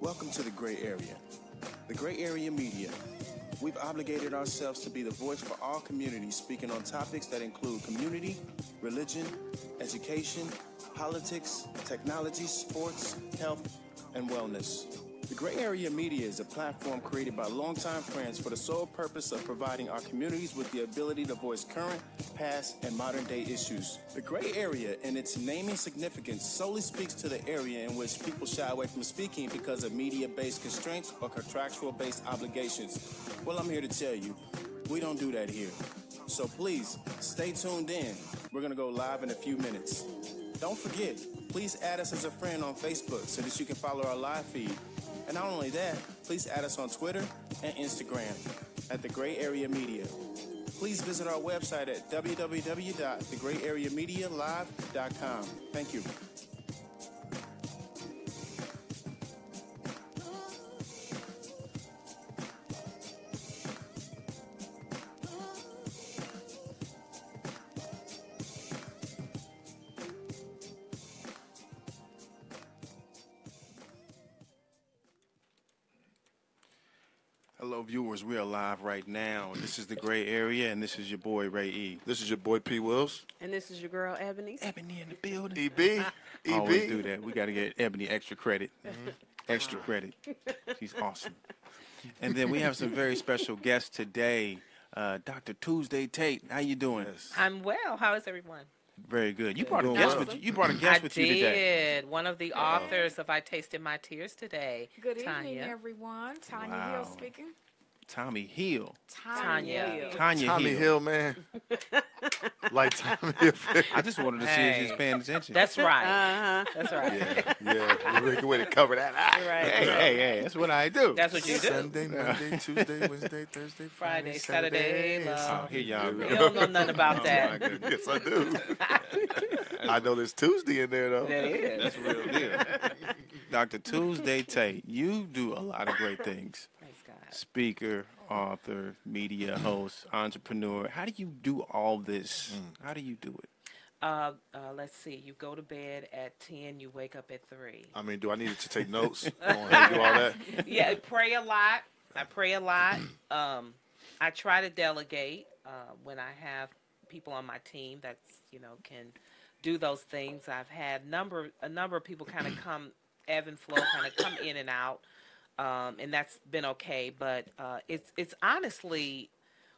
Welcome to the Gray Area. The Gray Area Media. We've obligated ourselves to be the voice for all communities, speaking on topics that include community, religion, education, politics, technology, sports, health, and wellness. The Gray Area Media is a platform created by longtime friends for the sole purpose of providing our communities with the ability to voice current, past, and modern-day issues. The Gray Area, in its naming significance, solely speaks to the area in which people shy away from speaking because of media-based constraints or contractual-based obligations. Well, I'm here to tell you, we don't do that here. So please, stay tuned in. We're going to go live in a few minutes. Don't forget, please add us as a friend on Facebook so that you can follow our live feed. And not only that, please add us on Twitter and Instagram at The Gray Area Media. Please visit our website at www.thegrayareamedialive.com. Thank you. Hello, viewers. We are live right now. This is The Gray Area, and this is your boy, Ray E. This is your boy, P. Wills. And this is your girl, Ebony. Ebony in the building. EB. Always do that. We got to get Ebony extra credit. Extra credit. She's awesome. And then we have some very special guests today. Dr. Tuesday Tate. How you doing? Yes. I'm well. How is everyone? Very good. You brought a Doing guest well. with you. You brought a guest with you today. I did. One of the authors of I Tasted My Tears today. Good Tanya. evening, everyone. Tanya Wow. Hill speaking. Tommy Hill. Tanya. Tanya Tommy Hill. Hill, man. Like Tommy Hill. I just wanted to see if she's paying attention. That's right. That's right. Yeah. We're the way to cover that. Right. Hey, that's what I do. That's what you do. Sunday, Monday, Tuesday, Wednesday, Thursday, Friday, Saturday, love. Oh, here y'all go. You don't know nothing about Oh, that. my goodness. Yes, I do. I know there's Tuesday in there, though. That is. That's a real deal. Dr. Tuesday Tate, you do a lot of great things. Praise God. Speaker, author, media host, entrepreneur. How do you do all this? How do you do it? Let's see. You go to bed at 10. You wake up at 3. I mean, do I need to take notes on how to do all that? Yeah, I pray a lot. I try to delegate when I have people on my team that's, can do those things. I've had a number of people kind of ebb and flow, kind of come in and out. And that's been okay, but it's honestly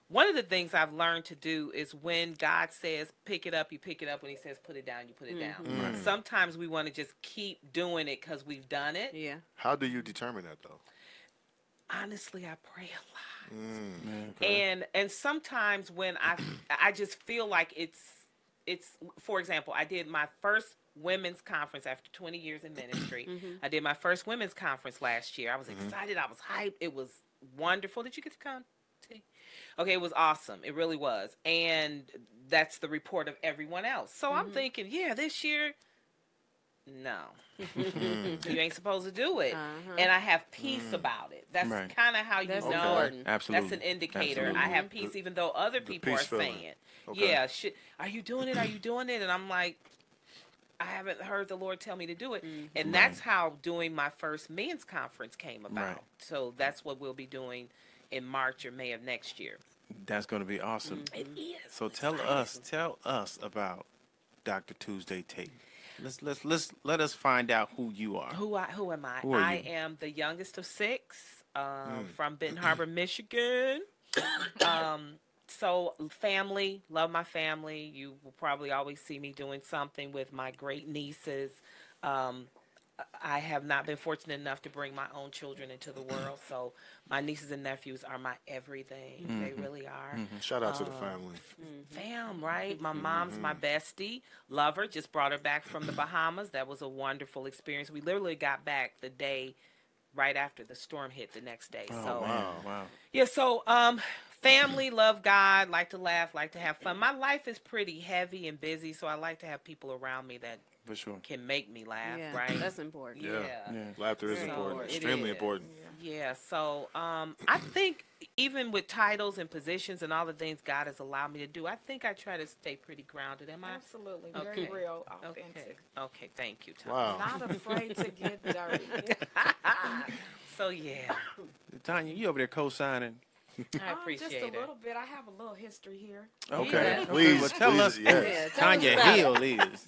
one of the things I've learned to do is when God says pick it up, you pick it up. When He says put it down, you put it down. Right. Sometimes we want to just keep doing it because we've done it. Yeah. How do you determine that, though? Honestly, I pray a lot, Okay. and sometimes when I just feel like it's for example, I did my first women's conference after 20 years in ministry. I did my first women's conference last year. I was excited. I was hyped. It was wonderful. Did you get to come? Okay, it was awesome. It really was. And that's the report of everyone else. So I'm thinking, this year, no. You ain't supposed to do it. And I have peace about it. That's Right. kind of how you That's know. important. Absolutely. That's an indicator. Absolutely. I have peace even though other people are peace feeling. saying, Okay. are you doing it? Are you doing it? And I'm like, I haven't heard the Lord tell me to do it. And that's how doing my first men's conference came about. Right. So that's what we'll be doing in March or May of next year. That's going to be awesome. It is. So tell us about Dr. Tuesday Tate. Let us find out who you are. Who am I? Who are I you? am the youngest of 6 from Benton Harbor, Michigan. So family, love my family. You will probably always see me doing something with my great nieces. I have not been fortunate enough to bring my own children into the world, so my nieces and nephews are my everything. They really are. Shout out to the family. Fam, right? My mom's my bestie. Love her. Just brought her back from the Bahamas. That was a wonderful experience. We literally got back the day right after the storm hit the next day. So Wow. yeah, so family, love God, like to laugh, like to have fun. My life is pretty heavy and busy, so I like to have people around me that For sure. can make me laugh, Yeah, right? that's important. Yeah. Laughter is So important. it Extremely is. important. Yeah, so I think even with titles and positions and all the things God has allowed me to do, I think I try to stay pretty grounded. Am I? Absolutely. Okay. Very real, Okay. authentic. Okay. Thank you, Tom. Wow. Not afraid to get dirty. So, yeah. Tanya, you over there co-signing. I appreciate just a it. little bit. I have a little history here. Okay, Yeah. please, Well, tell us yes. who Tanya Hill is.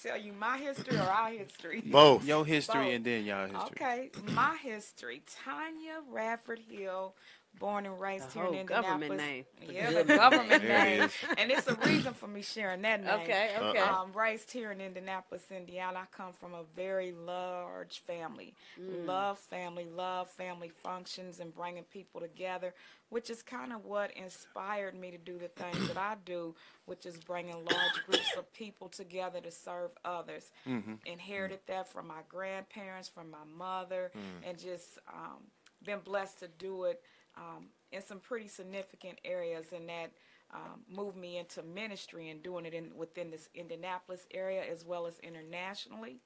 Tell you my history or our history? Both. Your history Both. and then y'all history. Okay, my history. Tanya Radford Hill, born and raised here in whole Indianapolis. government name. Yeah, the government There it name. is. And it's a reason for me sharing that name. Okay. Raised here in Indianapolis, Indiana. I come from a very large family. Love family functions and bringing people together, which is kind of what inspired me to do the things that I do, which is bringing large groups of people together to serve others. Inherited that from my grandparents, from my mother, and just been blessed to do it in some pretty significant areas, and that moved me into ministry and doing it within this Indianapolis area as well as internationally.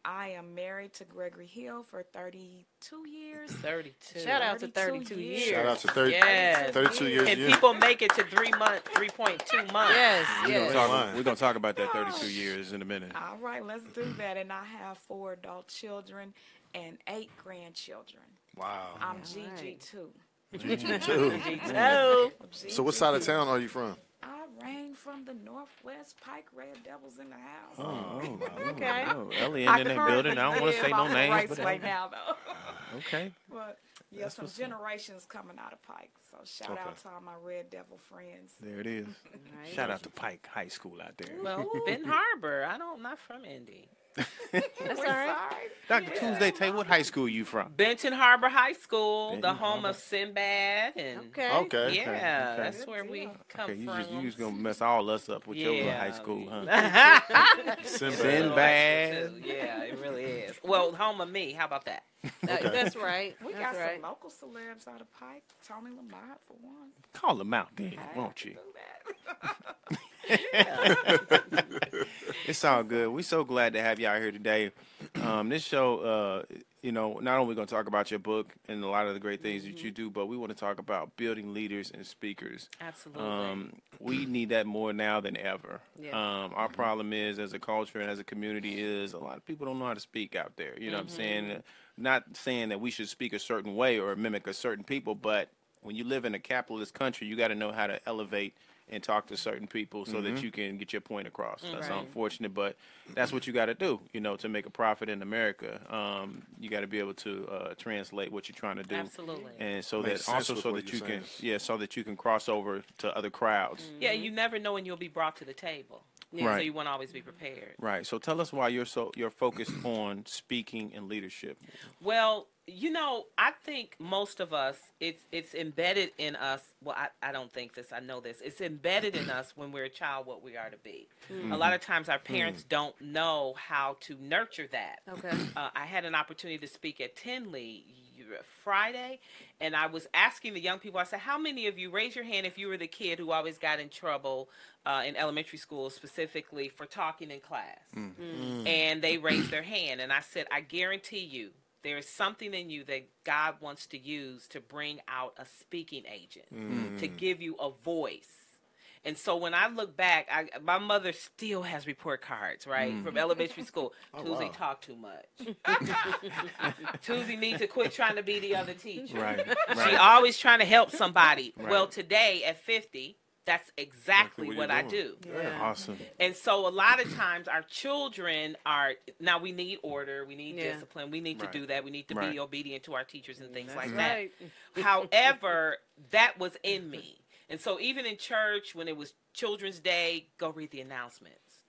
I am married to Gregory Hill for 32 years. 32. Shout out to 32 years. Shout out to 30, Yes. 32 years. And people make it to 3.2 months. Yes. We're gonna talk about that 32 years in a minute. All right, let's do that. And I have 4 adult children and 8 grandchildren. Wow. I'm GG2. Oh. So what side of town are you from? I reign from the Northwest Pike Red Devils in the house. Okay. Ellie in that building. I don't want to say no names, but right now, though. okay. But yeah, some generations coming out of Pike. So shout out to all my Red Devil friends. There it is. Right. Shout out to Pike High School out there. Well, Ben Harbor. I'm not from Indy. That's all right. Dr. Tuesday Tate, what high school you from? Benton Harbor High School, the Benton home Harbor. of Sinbad, and Okay. yeah, Okay. that's where we come Okay, from. you just gonna mess all us up with your little Yeah. high school, huh? Sinbad. Sinbad. Yeah, it really is. Well, home of me. How about that? That's right. We That's got right. some local celebs out of Pike. Tony Lamont, for one. Call them out then, I won't have to you? do that. It's all good. We're so glad to have y'all here today. This show, not only going to talk about your book and a lot of the great things that you do, but we want to talk about building leaders and speakers. Absolutely. We need that more now than ever. Yeah. Our problem is, as a culture and as a community, is a lot of people don't know how to speak out there. You know what I'm saying? Not saying that we should speak a certain way or mimic a certain people, but when you live in a capitalist country, you got to know how to elevate and talk to certain people so that you can get your point across. That's Right. unfortunate, but that's what you got to do, to make a profit in America. You got to be able to translate what you're trying to do. Absolutely. And so Makes that sense also with so what that you're you can, saying. so that you can cross over to other crowds. Yeah, you never know when you'll be brought to the table. So Right. you want to always be prepared. Right. So tell us why you're focused on speaking and leadership. Well, I think most of us, it's embedded in us. Well, I don't think this. I know this. It's embedded in us when we're a child what we are to be. A lot of times our parents don't know how to nurture that. Okay. I had an opportunity to speak at Tinley Friday, and I was asking the young people, I said, how many of you, raise your hand if you were the kid who always got in trouble in elementary school, specifically for talking in class? And they raised their hand, and I said, I guarantee you, there is something in you that God wants to use to bring out a speaking agent, to give you a voice. And so when I look back, my mother still has report cards, right, from elementary school. Tuesday talk too much. Tuesday needs to quit trying to be the other teacher. Right. She always trying to help somebody. Right. Well, today at 50, that's exactly what I you're do. Yeah. Awesome. And so a lot of times our children now we need order, we need Yeah. discipline, we need Right. to do that, we need to Right. be obedient to our teachers and things like Right. that. However, that was in me. And so even in church, when it was Children's Day, go read the announcements.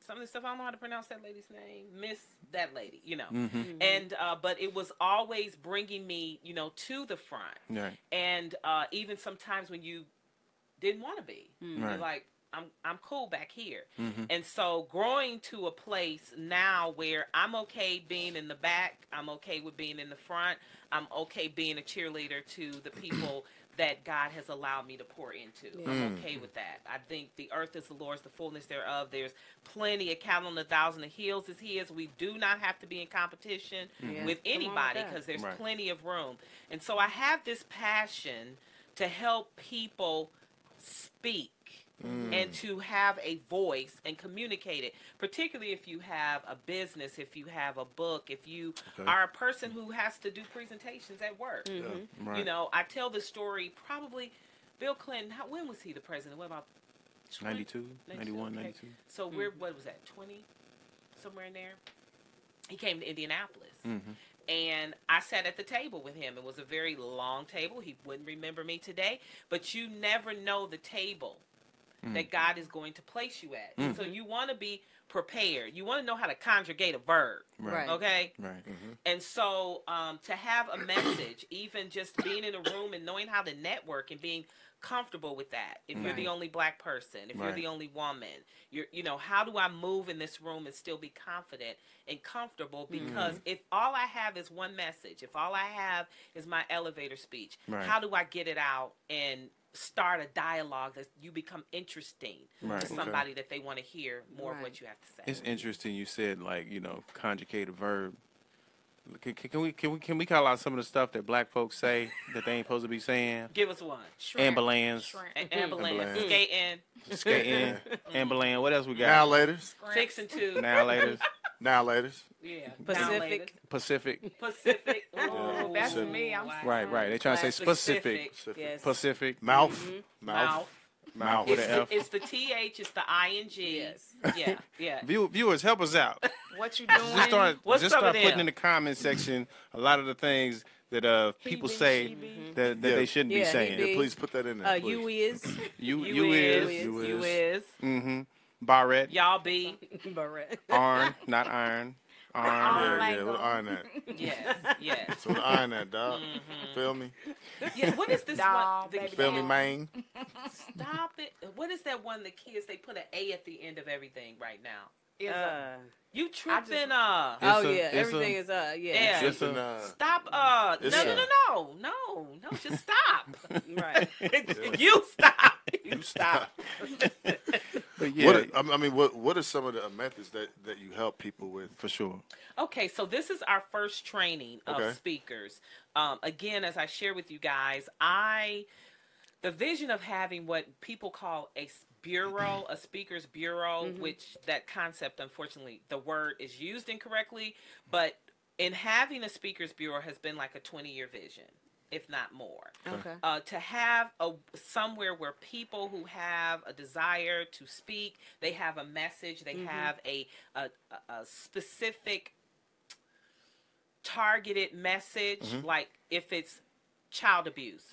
Some of the stuff, I don't know how to pronounce that lady's name. Miss that lady, And, but it was always bringing me, to the front. Right. And even sometimes when you didn't want to be, Right. you're like, I'm cool back here. And so growing to a place now where I'm okay being in the back, I'm okay with being in the front, I'm okay being a cheerleader to the people that God has allowed me to pour into. I'm okay with that. I think the earth is the Lord's, the fullness thereof. There's plenty of cattle on the thousand, the hills is his. We do not have to be in competition with anybody because there's Right. plenty of room. And so I have this passion to help people speak and to have a voice and communicate it, particularly if you have a business, if you have a book, if you are a person who has to do presentations at work. Yeah. Right. You know, I tell the story probably Bill Clinton, when was he the president? What about 92, 91, 92. So we're, what was that, 20? Somewhere in there? He came to Indianapolis. And I sat at the table with him. It was a very long table. He wouldn't remember me today. But you never know the table that God is going to place you at. So you want to be prepared. You want to know how to conjugate a verb. Right. Okay? Right. And so to have a message, even just being in a room and knowing how to network and being comfortable with that. If you're the only black person, if you're the only woman, you know, how do I move in this room and still be confident and comfortable? Because if all I have is one message, if all I have is my elevator speech, how do I get it out and start a dialogue that you become interesting to somebody that they want to hear more of what you have to say? It's interesting you said, like, you know, conjugate a verb. Can we call out some of the stuff that black folks say that they ain't supposed to be saying? Give us one. Ambulance. Ambulance. Skating. Ambulance. What else we got? Now laters. Fixing to. Now laters. Now laters. Yeah. Pacific. Pacific. Oh, That's Pacific. me. I'm Right. They trying to say specific. Yes. Pacific. Mouth. Mouth. Mouth with It's an F. it's the TH, it's the ING. Yes. Yeah. Viewers, help us out. What you doing? What's Just some of start putting them? in the comment section a lot of the things that people say that they shouldn't be Yeah, saying. Yeah, please put that in there. You Please. is. You You is. is. Mm-hmm. Barrett. Y'all be. Barrett. Iron, not iron. Iron. Yeah, what iron that? Yes. So what iron that, dog? Feel me? Yeah, what is this Dog, one? The baby, Feel me, dog. man? Stop it. What is that one, the kids, they put an A at the end of everything right now? You just- tripping, Oh a- yeah, it's everything a- is Yeah. yeah. It's an, Stop, It's no, just stop. Right. You stop. You stop. But yeah, what are some of the methods that you help people with? for sure. Okay, so this is our first training of Okay. speakers. Again, as I share with you guys, the vision of having what people call a bureau, a speaker's bureau, which that concept, unfortunately, the word is used incorrectly, but in having a speaker's bureau has been like a 20-year vision, if not more. Okay. To have somewhere where people who have a desire to speak, they have a message, they have a specific targeted message, like if it's child abuse.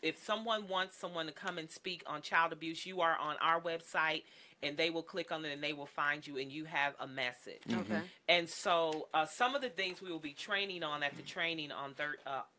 If someone wants someone to come and speak on child abuse, you are on our website and they will click on it and they will find you and you have a message. Okay. And so some of the things we will be training on at the training on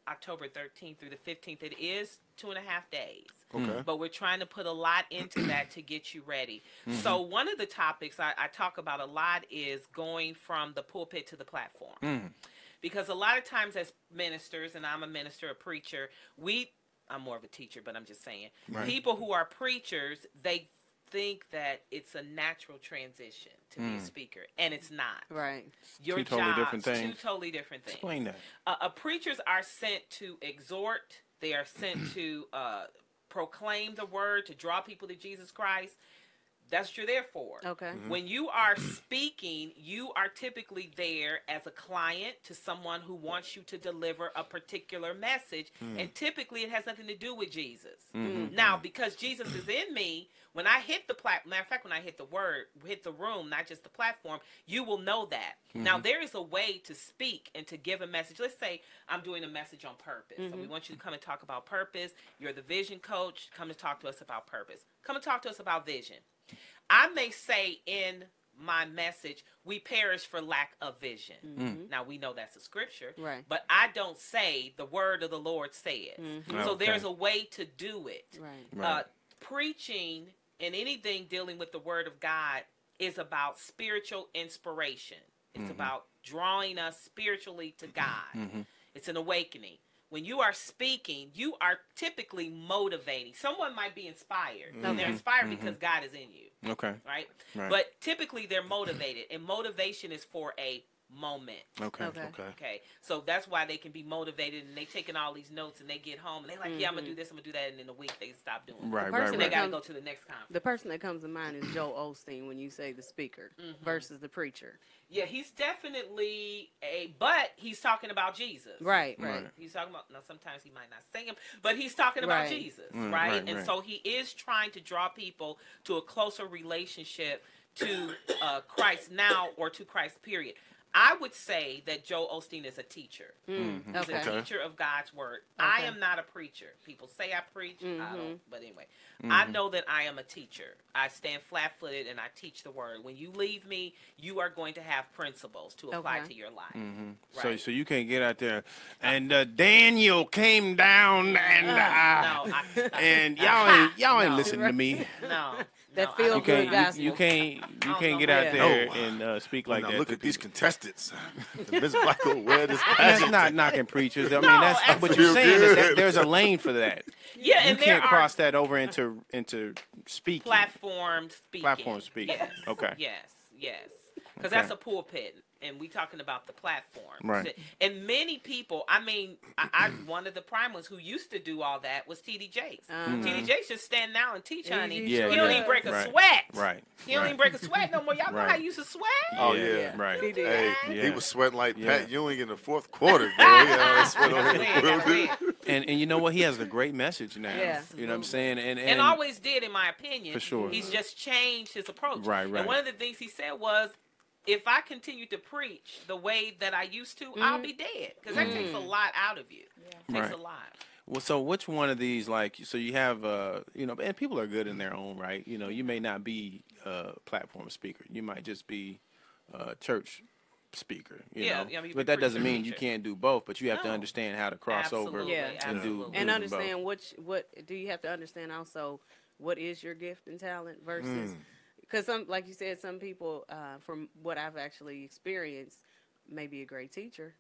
October 13th through the 15th, it is 2.5 days. Okay. But we're trying to put a lot into that to get you ready. So one of the topics I talk about a lot is going from the pulpit to the platform. Because a lot of times as ministers, and I'm a minister, a preacher, I'm more of a teacher, but I'm just saying, people who are preachers, they think that it's a natural transition to be a speaker, and it's not. Right. Your Two totally different jobs, things. two totally different things. Explain that. Preachers are sent to exhort. They are sent to proclaim the word, to draw people to Jesus Christ. That's what you're there for. Okay. When you are speaking, you are typically there as a client to someone who wants you to deliver a particular message, and typically it has nothing to do with Jesus. Now, because Jesus is in me, when I hit the platform, matter of fact, when I hit the room, not just the platform, you will know that. Now, there is a way to speak and to give a message. Let's say I'm doing a message on purpose. So we want you to come and talk about purpose. You're the vision coach. Come and talk to us about purpose. Come and talk to us about vision. I may say in my message, we perish for lack of vision. Now, we know that's a scripture, Right. but I don't say the word of the Lord says. So Okay. there's a way to do it. Right. Preaching and anything dealing with the word of God is about spiritual inspiration. It's about drawing us spiritually to God. It's an awakening. When you are speaking, you are typically motivating. Someone might be inspired. And they're inspired because God is in you. Okay. Right? Right. But typically they're motivated. And motivation is for a moment. Okay. Okay. So that's why they can be motivated and they taking all these notes and they get home and they like, yeah, I'm gonna do this, I'm gonna do that, and in a week they stop doing it. Right. And they gotta go to the next conference. The person that comes to mind is Joel Osteen when you say the speaker versus the preacher. Yeah, he's definitely but he's talking about Jesus. Right. He's talking about, now sometimes he might not sing him, but he's talking about Jesus, right? And so he is trying to draw people to a closer relationship to Christ now, or to Christ, period. I would say that Joel Osteen is a teacher. He's a teacher of God's word. I am not a preacher. People say I preach. I don't. But anyway, I know that I am a teacher. I stand flat-footed and I teach the word. When you leave me, you are going to have principles to apply to your life. Right? So you can't get out there. And Daniel came down and and y'all ain't listening to me. No. That feel good gospel. You can't get out there and speak like that. Look at these contestants. Miss Black will wear this That's pageant. not knocking preachers. I mean, that's what you're saying is that there's a lane for that. Yeah, You and can't cross that over into speaking. Platform speaking. Platform speaking. Yes. Okay. Yes. Because that's a pulpit, and we talking about the platform. Right. And many people, I mean, I one of the prime ones who used to do all that was T.D. Jakes. T.D. Jakes just stand now and teach, honey. Yeah, he don't even break a sweat. Right. He don't even break a sweat no more. Y'all know how he used to sweat? Oh, yeah. Right. Hey, Yeah. he was sweating like Pat Ewing in the fourth quarter, boy. He had all that sweat on him. Man. And you know what? He has a great message now. Yeah. You know what I'm saying? And always did, in my opinion. For sure. He's just changed his approach. Right. And one of the things he said was, if I continue to preach the way that I used to, I'll be dead. Because that takes a lot out of you. Takes a lot. Well, so which one of these, like, so you have, and people are good in their own right. You know, you may not be a platform speaker. You might just be a church speaker, you know. But that doesn't mean you can't do both, but you have to understand how to cross over and do and understand what do you have to understand also what is your gift and talent versus because some, like you said, some people from what I've actually experienced may be a great teacher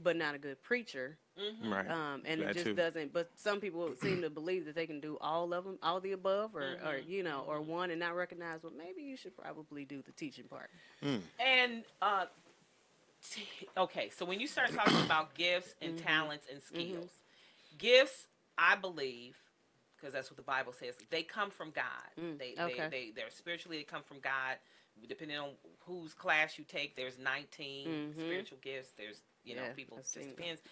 but not a good preacher. Right. And it just doesn't. But some people seem to believe that they can do all of them, all the above, or one, and not recognize. Well, maybe you should probably do the teaching part. And okay, so when you start talking about gifts and talents and skills, gifts, I believe, because that's what the Bible says, they come from God. They're spiritually, they come from God. Depending on whose class you take, there's 19 spiritual gifts. There's people, it just depends.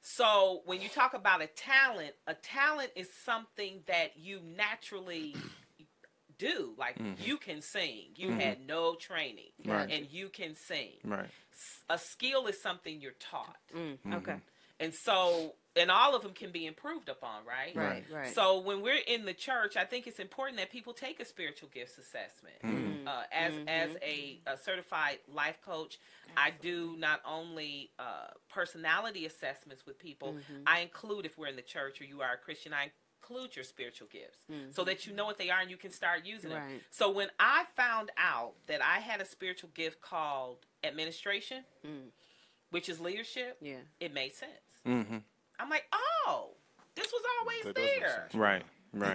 So when you talk about a talent is something that you naturally do. Like you can sing. You had no training. Right. And you can sing. Right. A skill is something you're taught. Okay. And so, and all of them can be improved upon, right? Right. So when we're in the church, I think it's important that people take a spiritual gifts assessment. As a certified life coach, I do not only personality assessments with people. I include, if we're in the church or you are a Christian, I include your spiritual gifts so that you know what they are and you can start using them. So when I found out that I had a spiritual gift called administration, which is leadership, it made sense. I'm like, oh, this was always there. Right.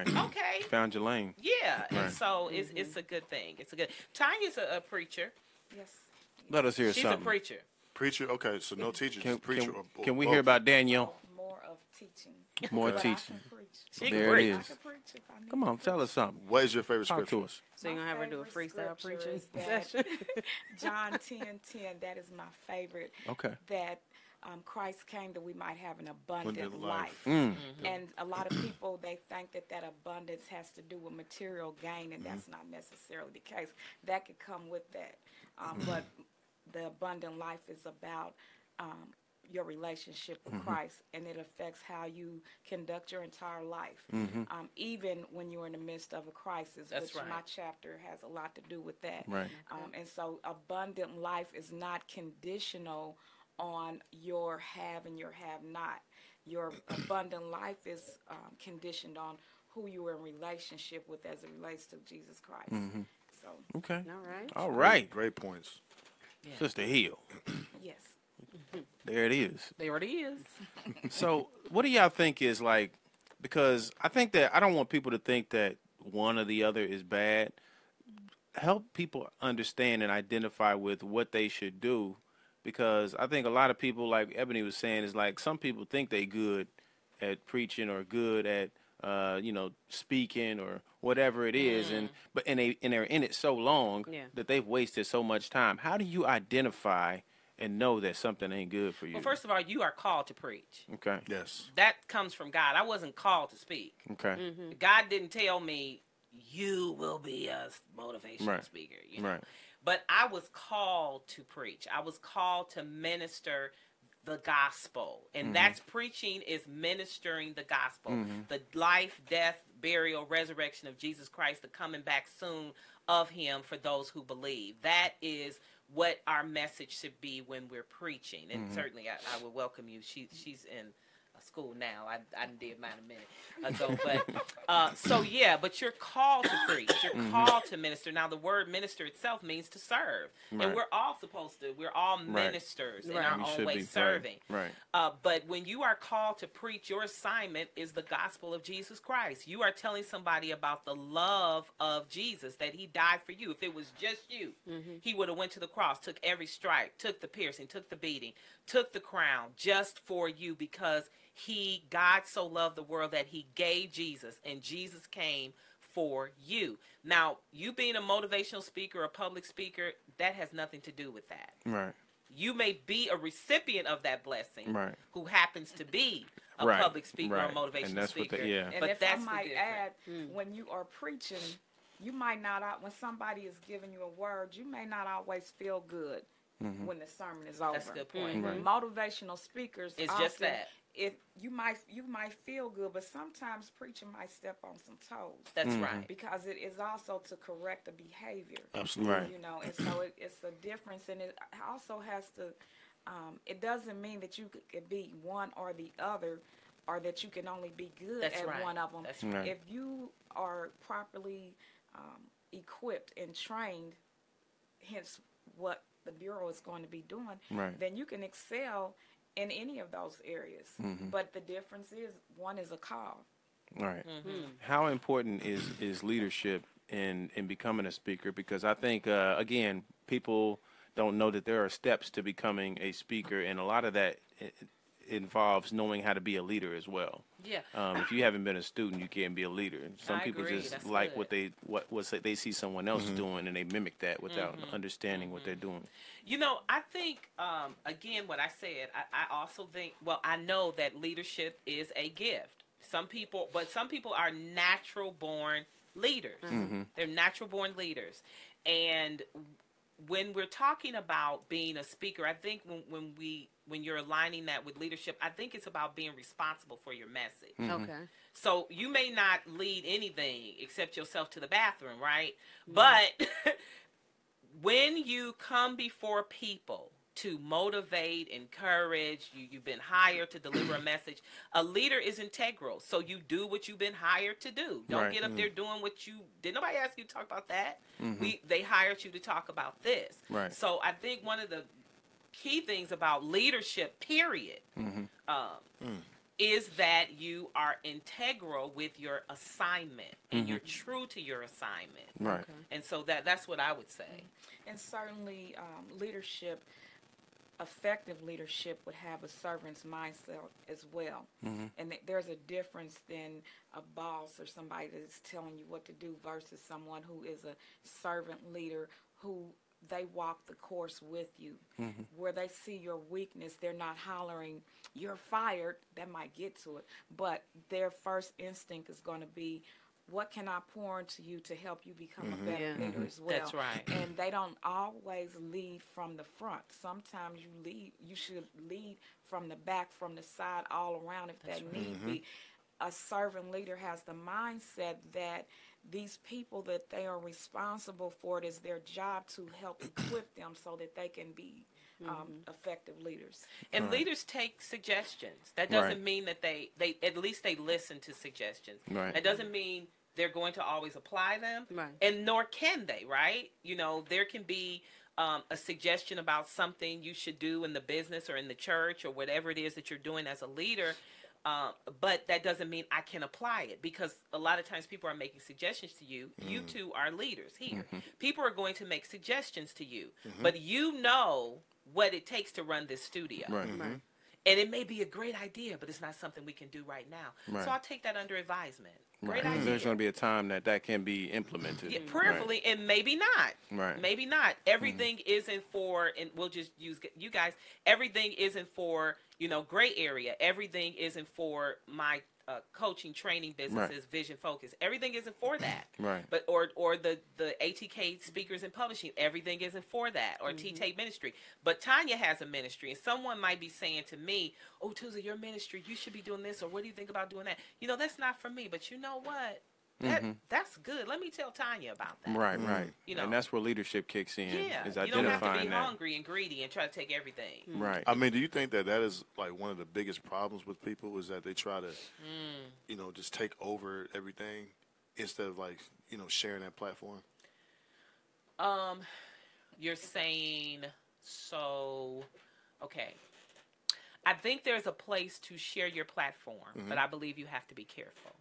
Okay. Found your lane. Yeah. And so it's a good thing. Tanya's a preacher. Yes. Let us hear She's something. a preacher. Preacher? Okay, so no teacher, just preacher. Can we hear about Danielle? More of teaching. More But teaching. I can preach. She There can it preach. I is. can preach if I need Come on, tell us something. What is your favorite Talk scripture? to us. So you're going to have her do a favorite freestyle scripture preaching is that session? John 10:10. That is my favorite. Okay. That Christ came that we might have an abundant life. Mm. And a lot of people, they think that abundance has to do with material gain, and that's not necessarily the case. That could come with that. But the abundant life is about your relationship with Christ, and it affects how you conduct your entire life, even when you're in the midst of a crisis, That's which right. my chapter has a lot to do with that. Right. And so abundant life is not conditional on your have and your have not. Your abundant life is conditioned on who you are in relationship with as it relates to Jesus Christ. So, Okay. All right. All right. Great points. Sister Hill. yes. There it is. There it is. So, what do y'all think is like? Because I think that I don't want people to think that one or the other is bad. Help people understand and identify with what they should do because I think a lot of people, like Ebony was saying, is like some people think they good at preaching or good at speaking or whatever it is, and they're in it so long that they've wasted so much time. How do you identify and know that something ain't good for you? Well, first of all, you are called to preach. Okay. Yes. That comes from God. I wasn't called to speak. Okay. God didn't tell me you will be a motivational speaker. You know? Right. But I was called to preach. I was called to minister the gospel. And that's preaching is ministering the gospel. The life, death, burial, resurrection of Jesus Christ, the coming back soon of him for those who believe. That is what our message should be when we're preaching. And certainly I would welcome you. She's in school now. I did mine a minute ago, but but you're called to preach. You're called to minister. Now the word minister itself means to serve, and we're all supposed to. We're all ministers in our own way, serving. Right. But when you are called to preach, your assignment is the gospel of Jesus Christ. You are telling somebody about the love of Jesus, that he died for you. If it was just you, he would have went to the cross, took every stripe, took the piercing, took the beating, took the crown just for you, because God so loved the world that he gave Jesus, and Jesus came for you. Now, you being a motivational speaker, a public speaker, that has nothing to do with that. Right. You may be a recipient of that blessing, who happens to be a public speaker or a motivational speaker. And but if that's I might add, when you are preaching, you might not, when somebody is giving you a word, you may not always feel good when the sermon is over. That's a good point. Motivational speakers, it's just that. If you might feel good, but sometimes preaching might step on some toes. That's right. Because it is also to correct the behavior. Absolutely. Right. You know, and so it's a difference, and it also has to. It doesn't mean that you could be one or the other, or that you can only be good at one of them. That's right. If you are properly equipped and trained, hence what the Bureau is going to be doing, then you can excel in any of those areas. But the difference is, one is a call. Right. How important is leadership in becoming a speaker? Because I think, again, people don't know that there are steps to becoming a speaker, and a lot of that involves knowing how to be a leader as well. Yeah. If you haven't been a student, you can't be a leader. Some people agree. just That's like good. what they see someone else doing, and they mimic that without understanding what they're doing. You know, I think, again, what I said, I also think, I know that leadership is a gift. Some people are natural born leaders. They're natural born leaders. And when we're talking about being a speaker, I think when you're aligning that with leadership, I think it's about being responsible for your message. Okay. So you may not lead anything except yourself to the bathroom, right? But when you come before people to motivate, encourage, you've been hired to deliver a message. A leader is integral. So you do what you've been hired to do. Don't get up there doing what you did. Nobody asked you to talk about that. They hired you to talk about this. Right. So I think one of the key things about leadership, period, is that you are integral with your assignment and you're true to your assignment. Right. Okay. And so that's what I would say. And certainly leadership, effective leadership, would have a servant's mindset as well. And there's a difference than a boss or somebody that's telling you what to do versus someone who is a servant leader who they walk the course with you. Where they see your weakness, they're not hollering, "You're fired." That might get to it. But their first instinct is going to be, what can I pour into you to help you become a better leader as well? That's right. And they don't always lead from the front. Sometimes you should lead from the back, from the side, all around if that need be. A servant leader has the mindset that these people that they are responsible for, it is their job to help equip them so that they can be effective leaders. And leaders take suggestions. That doesn't mean that they at least they listen to suggestions. Right. That doesn't mean they're going to always apply them. Right. And nor can they, right? You know, there can be a suggestion about something you should do in the business or in the church or whatever it is that you're doing as a leader. But that doesn't mean I can apply it, because a lot of times people are making suggestions to you. You two are leaders here. People are going to make suggestions to you, but you know what it takes to run this studio. Right. And it may be a great idea, but it's not something we can do right now. Right. So I'll take that under advisement. Great Right. idea. There's going to be a time that can be implemented. Yeah, prayerfully, and maybe not. Right. Maybe not. Everything isn't for, and we'll just use you guys, everything isn't for, gray area. Everything isn't for my coaching, training businesses, vision focus. Everything isn't for that. Right. But or the ATK speakers and publishing. Everything isn't for that. Or T-Tate ministry. But Tanya has a ministry, and someone might be saying to me, "Oh, Tuesday, your ministry, you should be doing this," or "What do you think about doing that?" That's not for me. But you know what? That's good. Let me tell Tanya about that. Right. And that's where leadership kicks in. Yeah, is you identifying don't have to be that. hungry and greedy and try to take everything. Right. I mean, do you think that is like one of the biggest problems with people is that they try to, just take over everything instead of sharing that platform? You're saying so. Okay. I think there's a place to share your platform, but I believe you have to be careful.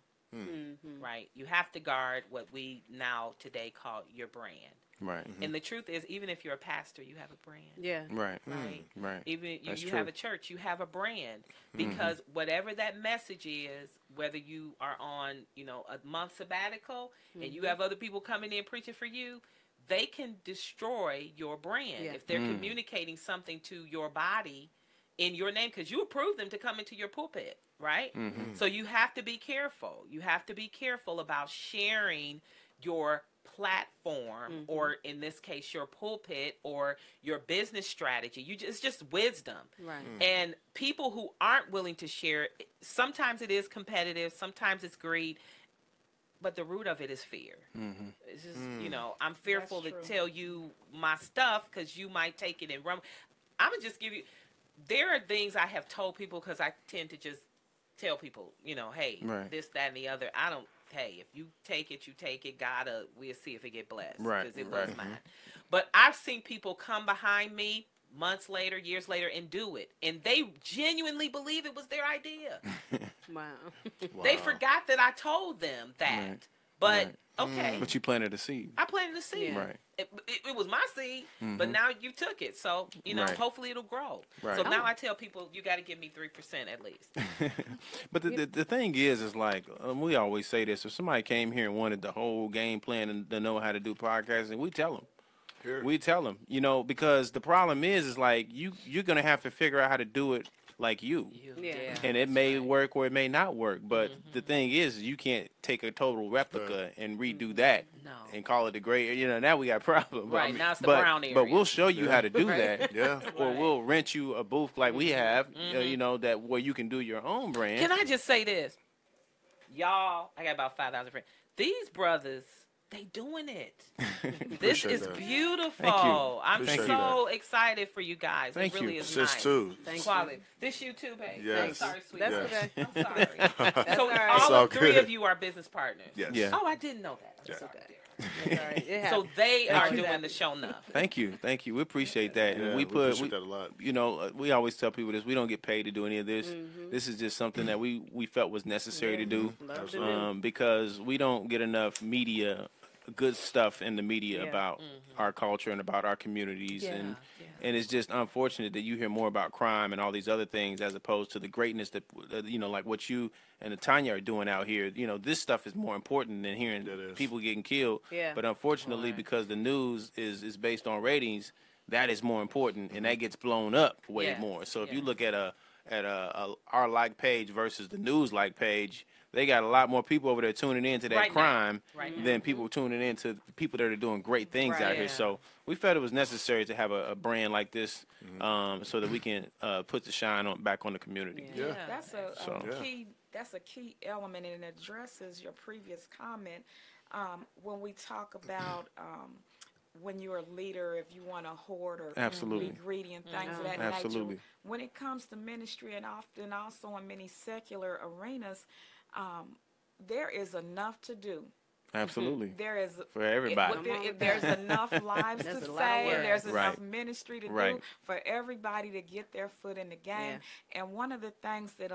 Right? You have to guard what we now today call your brand. Right. And the truth is, even if you're a pastor, you have a brand. Yeah. Right. Right. Even That's you true. have a church, you have a brand. Because whatever that message is, whether you are on, a month sabbatical and you have other people coming in preaching for you, they can destroy your brand if they're communicating something to your body in your name, because you approved them to come into your pulpit, right? So you have to be careful. You have to be careful about sharing your platform, or in this case, your pulpit or your business strategy. It's just wisdom. Right. And people who aren't willing to share, sometimes it is competitive, sometimes it's greed, but the root of it is fear. It's just, I'm fearful to tell you my stuff because you might take it and run. I'm going to just give you, there are things I have told people because I tend to just tell people, hey, this, that, and the other. Hey, if you take it, you take it. We'll see if it get blessed. Right. Because it was mine. But I've seen people come behind me months later, years later, and do it. And they genuinely believe it was their idea. Wow. They forgot that I told them that. Right. But, okay. But you planted a seed. I planted a seed. Right. It was my seed, but now you took it. So, hopefully it'll grow. Right. So now I tell people, you got to give me 3% at least. But the thing is like, we always say this, if somebody came here and wanted the whole game plan and to know how to do podcasting, we tell them. Sure. We tell them, because the problem is like, you're going to have to figure out how to do it like you. Yeah. And it may work or it may not work. But the thing is, you can't take a total replica and redo that and call it the great. Now we got a problem. Right, now it's the brown area. But we'll show you how to do that. Yeah. Or we'll rent you a booth like we have, that where you can do your own brand. Can I just say this? Y'all, I got about 5,000 friends. These brothers, they doing it. This is beautiful. Thank you. I'm Appreciate so excited for you guys. Thank it really you. is Sis nice. too. Thank Quality. you. This you too, babe. Yes. I'm sorry, sweetie. That's Yes. okay. I'm sorry. So all right. It's all all of three good. of you are business partners. Yes. Yeah. Oh, I didn't know that. Yeah. That's okay. That's all right. It So happens. they are you. doing the show enough. Thank you. We appreciate that. Yeah, And we appreciate that a lot. We always tell people this. We don't get paid to do any of this. This is just something that we felt was necessary to do. Love to do. Because we don't get enough good stuff in the media Yeah. about our culture and about our communities. Yeah, And it's just unfortunate that you hear more about crime and all these other things as opposed to the greatness that, like what you and Tanya are doing out here. This stuff is more important than hearing people getting killed. Yeah. But unfortunately, because the news is based on ratings, that is more important, and that gets blown up way Yeah. more. So if Yeah. you look at our like page versus the news like page, they got a lot more people over there tuning into that Right now. crime Right than people tuning into people that are doing great things Right. out here. Yeah. So we felt it was necessary to have a brand like this, so that we can put the shine back on the community. Yeah. That's So- that's a key element, and it addresses your previous comment when we talk about when you're a leader, if you want to hoard or Absolutely. be greedy and things of that Absolutely. nature. When it comes to ministry, and often also in many secular arenas, there is enough to do. Absolutely. There is For everybody. there's enough lives to say, and there's enough ministry to do for everybody to get their foot in the game. Yeah. And one of the things that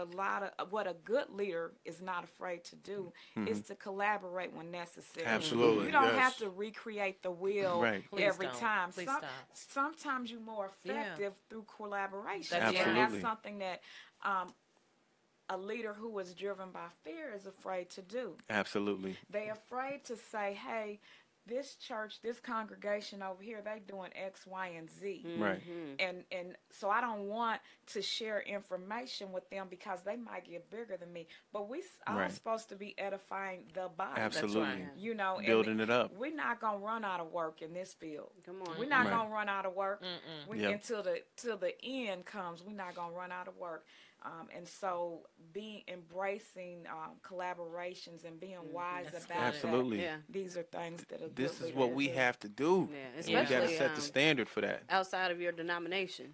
what a good leader is not afraid to do is to collaborate when necessary. Absolutely. You don't have to recreate the wheel every time. Please stop. Sometimes you're more effective through collaboration. Absolutely. And that's something that a leader who is driven by fear is afraid to do. Absolutely. They're afraid to say, hey, this church, this congregation over here, they doing X, Y, and Z. Right. And so I don't want to share information with them because they might get bigger than me. But we are supposed to be edifying the body. Absolutely. That's right. You know, building it up. We're not going to run out of work in this field. Come on. We're not going to run out of work. Until the end comes, we're not going to run out of work. And so embracing collaborations and being wise about Absolutely. that. These are things that are This is what we have to do. Yeah, especially, we got to set the standard for that. Outside of your denomination.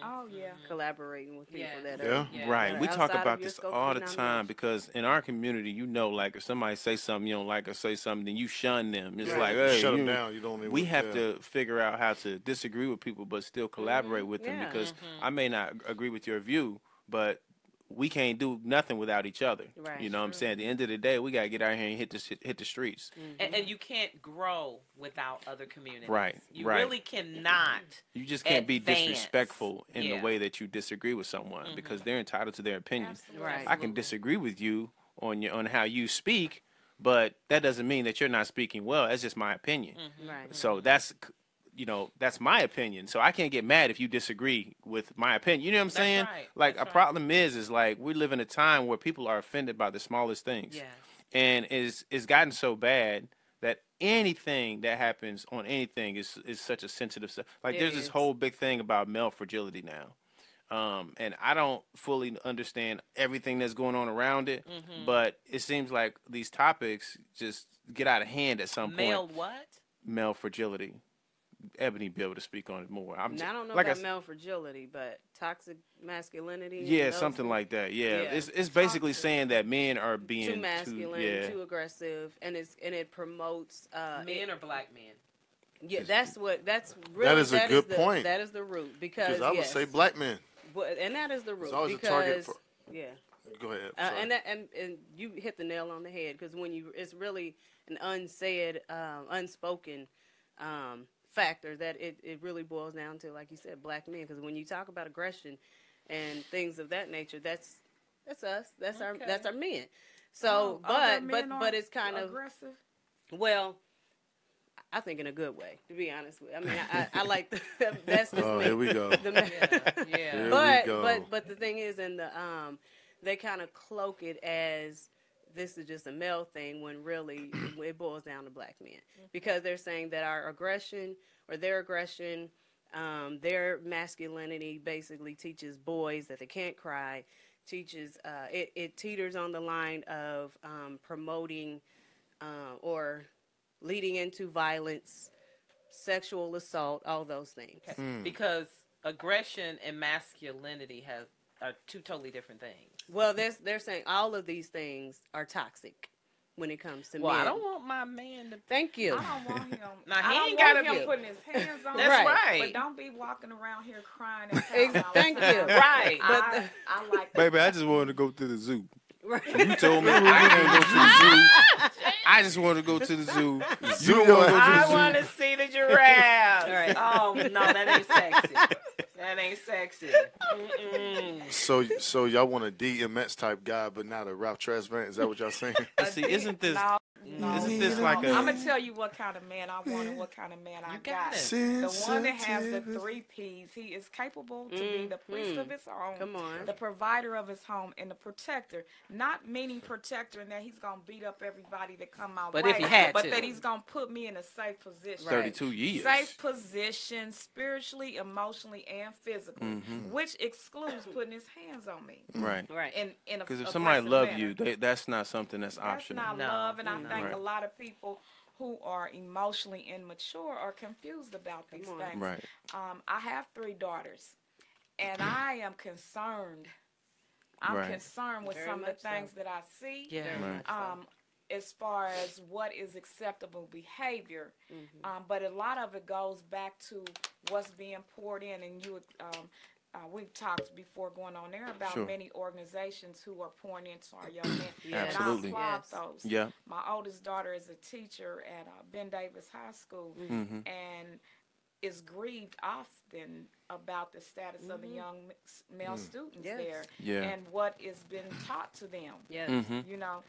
Oh, yeah. Collaborating with people that are right. We talk about this all the time because in our community, you know, like if somebody say something you don't like or say something, then you shun them. It's like, hey, shut them down. You don't. We have to figure out how to disagree with people, but still collaborate with them because I may not agree with your view, but we can't do nothing without each other. Right. You know what I'm saying? At the end of the day, we got to get out here and hit the streets. And you can't grow without other communities. Right. You really cannot. You just can't be disrespectful in the way that you disagree with someone because they're entitled to their opinion. Right. I can disagree with you on how you speak, but that doesn't mean that you're not speaking well. That's just my opinion. Right. So that's my opinion. So I can't get mad if you disagree with my opinion. You know what I'm saying? Right. Like a problem is like we live in a time where people are offended by the smallest things. Yes. And it's gotten so bad that anything that happens on anything is such a sensitive stuff. Like there's this whole big thing about male fragility now. And I don't fully understand everything that's going on around it, but it seems like these topics just get out of hand at some point. Male what? Male fragility. Ebony be able to speak on it more. I don't know about male fragility, but toxic masculinity. Yeah, something like that. Yeah, it's basically saying that men are being too masculine, too aggressive, and it promotes men or black men. Yeah, that's really that is a good point. That is the root because I would say black men. And that is the root. It's always a target for. Go ahead. And you hit the nail on the head because it's really an unsaid, unspoken factor that it really boils down to, like you said, black men. Because when you talk about aggression and things of that nature, that's us. That's our men. So, but it's kind of aggressive. Well, I think in a good way, to be honest with you. I mean, I like that's just me. Here we go. But the thing is, they kind of cloak it as this is just a male thing when really it boils down to black men because they're saying that our aggression or their aggression, their masculinity basically teaches boys that they can't cry, teaches it teeters on the line of promoting or leading into violence, sexual assault, all those things. Because aggression and masculinity are two totally different things. Well, they're saying all of these things are toxic when it comes to men. I don't want my man to. Thank you. I don't want him. Now, he ain't got to be putting his hands on. That's right. But don't be walking around here crying and Thank you. Right. I like that. Baby, I just wanted to go to the zoo. Right. You told me I can't go to the zoo. I just want to go to the zoo. I want to see the giraffe. Right. Oh no, that ain't sexy. That ain't sexy. So y'all want a DMX type guy, but not a Ralph Tresvant? Is that what y'all saying? See, isn't this like a? I'm gonna tell you what kind of man I want and what kind of man I got. The one that has the 3 P's. He is capable to be the priest of his home, the provider of his home, and the protector. Not meaning protector in that he's gonna beat up everybody that come my way, if he had but that he's gonna put me in a safe position. 32 years. Safe position, spiritually, emotionally, and physically, which excludes putting his hands on me. Right. Right. Because if somebody loves you, that's not something that's optional. That's not love, and I think a lot of people who are emotionally immature are confused about these things. Right. I have 3 daughters, and I am concerned. I'm concerned with some of the things that I see. Yeah. as far as what is acceptable behavior. But a lot of it goes back to what's being poured in. And we've talked before going on there about many organizations who are pouring into our young men. Yes. Absolutely. And I applaud those. Yeah. My oldest daughter is a teacher at Ben Davis High School and is grieved often about the status of the young male students there and what is being taught to them. Yes. You know,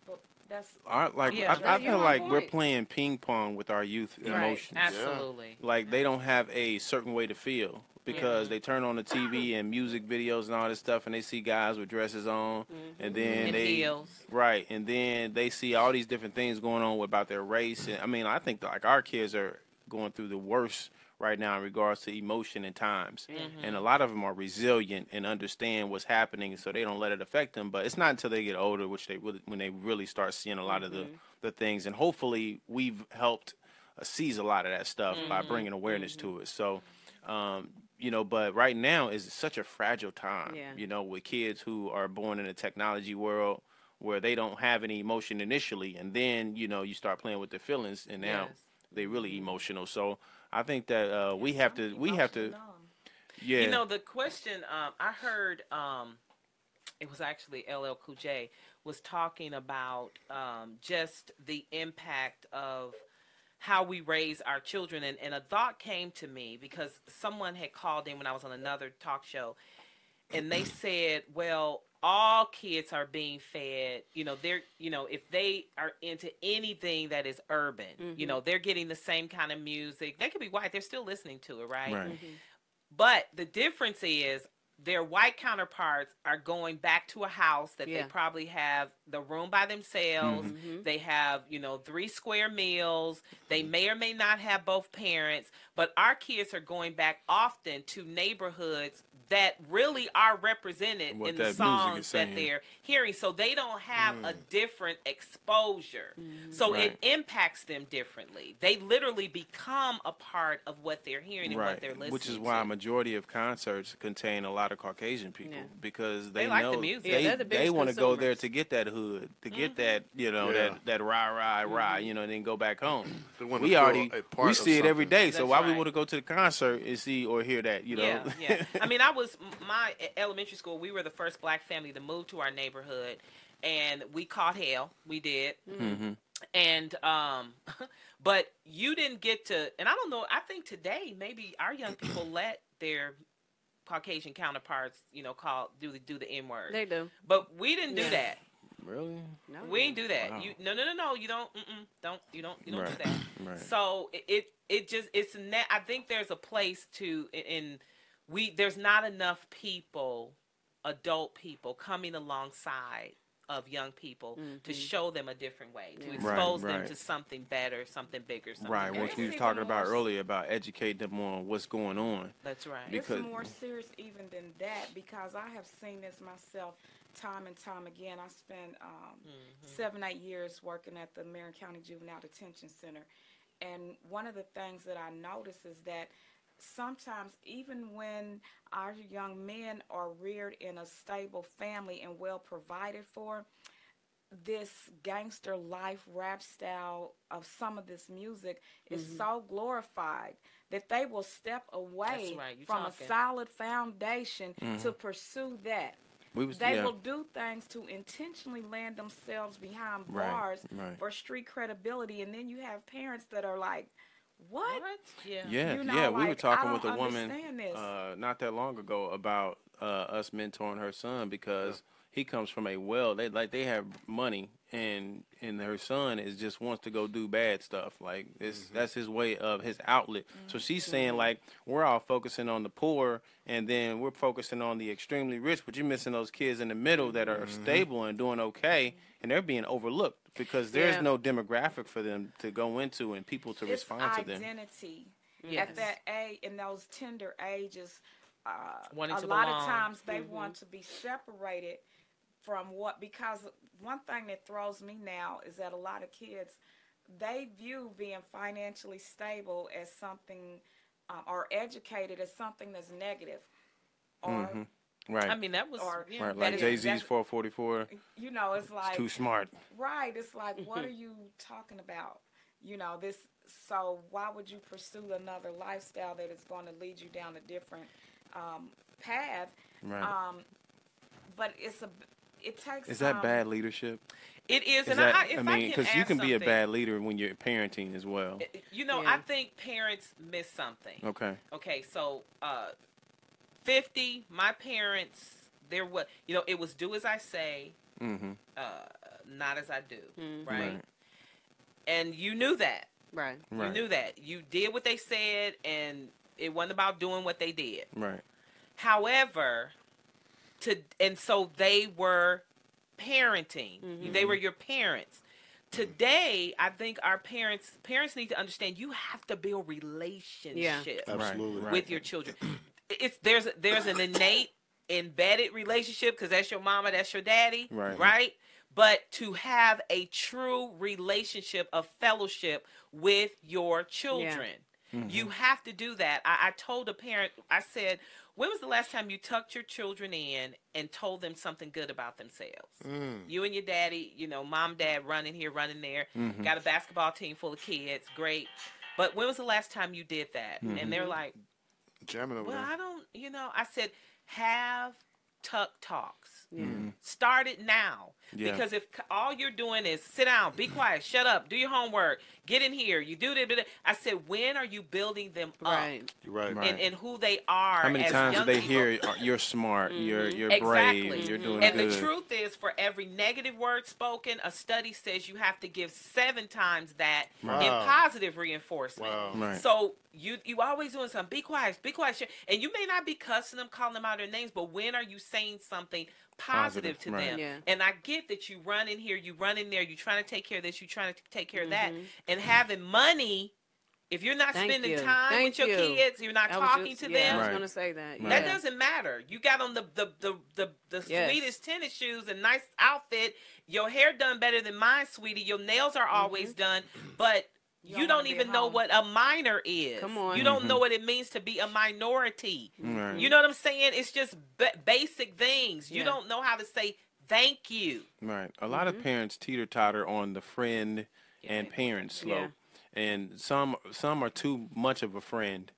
but that's I feel like we're playing ping pong with our youth emotions. Absolutely. Like they don't have a certain way to feel because they turn on the TV and music videos and all this stuff, and they see guys with dresses on, and then heels. Right, and then they see all these different things going on about their race. And I mean, I think like our kids are going through the worst right now in regards to emotion and times, and a lot of them are resilient and understand what's happening, so they don't let it affect them. But it's not until they get older, which when they really start seeing a lot of the things, and hopefully we've helped seize a lot of that stuff by bringing awareness to it. So. You know, but right now is such a fragile time, you know, with kids who are born in a technology world where they don't have any emotion initially. And then, you know, you start playing with their feelings and now they're really emotional. So I think that we have to, You know, the question I heard, it was actually LL Cool J was talking about just the impact of how we raise our children. And a thought came to me because someone had called in when I was on another talk show, and they said, well, all kids are being fed, you know, if they are into anything that is urban, you know, they're getting the same kind of music. They could be white. They're still listening to it, right? But the difference is their white counterparts are going back to a house that they probably have the room by themselves. They have, you know, 3 square meals. They may or may not have both parents. But our kids are going back often to neighborhoods that really are represented in the songs that they're hearing. So they don't have a different exposure. So it impacts them differently. They literally become a part of what they're hearing and what they're listening to. Which is why a majority of concerts contain a lot of Caucasian people because they like know the music. they want to go there to get that hood, to get that, you know, that rah, you know, and then go back home. We see it every day. So why we want to go to the concert and see or hear that, you know? I mean, my elementary school, we were the first black family to move to our neighborhood, and we caught hell. We did. And, but you didn't get to, and I don't know, I think today maybe our young people let their Caucasian counterparts, you know, do the N word. They do. But we didn't do that. Really? No. We didn't do that. Wow. No. You don't do that. Right. So I think there's a place to, there's not enough people, adult people, coming alongside of young people to show them a different way, to expose them to something better, something bigger, something better. What we were talking about earlier about educating them on what's going on. That's right. It's more serious even than that because I have seen this myself time and time again. I spent 7-8 years working at the Marion County Juvenile Detention Center, and one of the things that I notice is that sometimes even when our young men are reared in a stable family and well provided for, this gangster life rap style of some of this music is so glorified that they will step away from a solid foundation to pursue that. They will do things to intentionally land themselves behind bars for street credibility, and then you have parents that are like, what? Yeah. We were talking with a woman not that long ago about us mentoring her son because he comes from they have money, and her son just wants to go do bad stuff. Like that's his way of his outlet. So she's saying like we're all focusing on the poor, and then we're focusing on the extremely rich, but you're missing those kids in the middle that are stable and doing okay, and they're being overlooked because there's no demographic for them to go into and people to respond to them. Identity at that age, in those tender ages, a lot of times they want to be separated from because one thing that throws me now is that a lot of kids, they view being financially stable as something or educated as something that's negative or Right. I mean, that was Or yeah. Right, that like is- Jay-Z's that's- 444. You know, it's like Too smart. right. It's like, what are you talking about? You know, this. So why would you pursue another lifestyle that is going to lead you down a different path? Right. But it takes. Is that bad leadership? It is, Is and that, if mean, because you can be a bad leader when you're parenting as well. You know, Yeah. I think parents miss something. Okay. Okay, so 50, my parents, there was, you know, it was do as I say, not as I do, right? Right. And you knew that. Right. You knew that. You did what they said, and it wasn't about doing what they did. Right. However, and so they were parenting. They were your parents. Today, I think our parents need to understand you have to build relationships Absolutely. Right. with your children. There's an innate embedded relationship because that's your mama, that's your daddy, right? But to have a true relationship of fellowship with your children, you have to do that. I told a parent, I said, when was the last time you tucked your children in and told them something good about themselves? You and your daddy, you know, mom, dad, running here, running there, got a basketball team full of kids, great. But when was the last time you did that? And they're like, Jamming over well, there. I don't, you know, I said, have tuck talks. Start it now. Yeah. Because if all you're doing is sit down, be quiet, shut up, do your homework, get in here, you do that. I said, when are you building them up? You're right. And who they are. How many as times do young they people. hear you're smart, you're Exactly. brave, you're doing And good? the truth is, for every negative word spoken, a study says you have to give 7 times that in positive reinforcement. Wow. Right. So you always doing something. Be quiet. And you may not be cussing them, calling them out their names, but when are you saying something positive to right. them? Yeah. And I get that you run in here, you run in there, you trying to take care of this, you trying to take care of that, and having money. If you're not spending time with your kids, you're not talking to them. I was Right. going to say that. Right. That doesn't matter. You got on the sweetest tennis shoes and nice outfit. Your hair done better than mine, sweetie. Your nails are always done, but you don't even know what a minor is. Come on. You don't know what it means to be a minority. Right. You know what I'm saying? It's just basic things. You Yeah. don't know how to say thank you. Right. A lot of parents teeter-totter on the friend and parent slope. Yeah. And some are too much of a friend.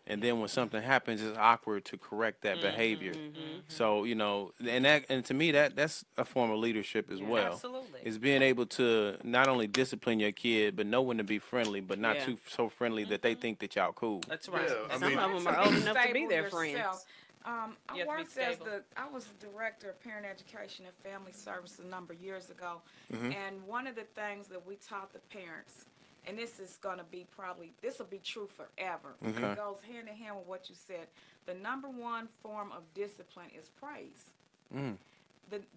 And then when something happens, it's awkward to correct that behavior. So, you know, and to me that's a form of leadership as well. Absolutely. Is being able to not only discipline your kid, but know when to be friendly, but not too so friendly that they think that y'all cool. That's right. Yeah, I That's mean- right. Some of them are old enough to be Stable their yourself. friends. I You have to be worked as stable. I was the director of parent education and family services a number of years ago, and one of the things that we taught the parents, and this is going to be this will be true forever. Okay. It goes hand in hand with what you said. The number one form of discipline is praise.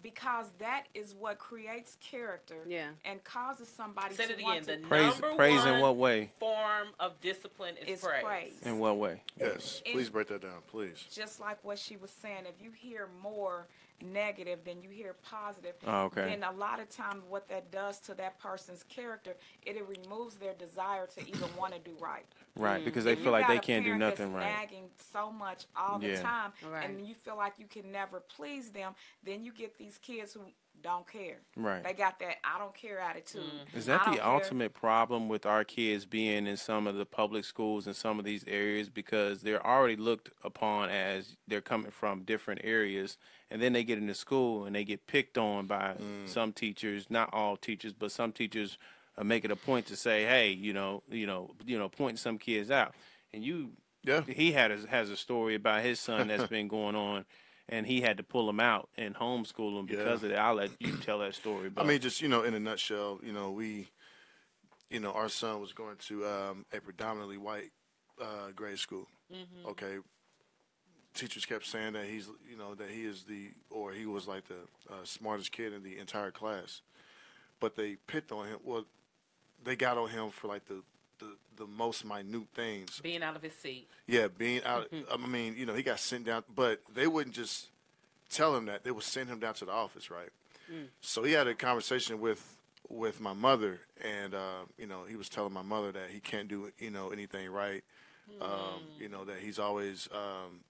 Because that is what creates character and causes somebody Say to it want again. to The Praise number in one what way? form of discipline is praise. In what way? Yes. Please break that down, please. just like what she was saying, if you hear more negative than you hear positive, Oh, okay. then a lot of times what that does to that person's character, it removes their desire to even want to do right. Right, because they If feel you like got they a can't do parent nothing that's right. nagging so much all the Yeah. time, Right. and you feel like you can never please them, then you get these kids who don't care. Right. They got that I don't care attitude. Is that I don't the care. ultimate problem with our kids being in some of the public schools in some of these areas, because they're already looked upon as they're coming from different areas, and then they get into school and they get picked on by some teachers, not all teachers, but some teachers make it a point to say, hey, pointing some kids out. And he has a story about his son that's been going on, and he had to pull him out and homeschool him because of that. I'll let you tell that story. I mean, just, in a nutshell, our son was going to a predominantly white grade school. Okay. Teachers kept saying that he was like the smartest kid in the entire class. But they picked on him. Well, they got on him for like the most minute things. Being out of his seat. Yeah, being out. I mean, he got sent down, but they wouldn't just tell him that. They would send him down to the office, right? So he had a conversation with my mother, and he was telling my mother that he can't do anything right. You know, that he's always,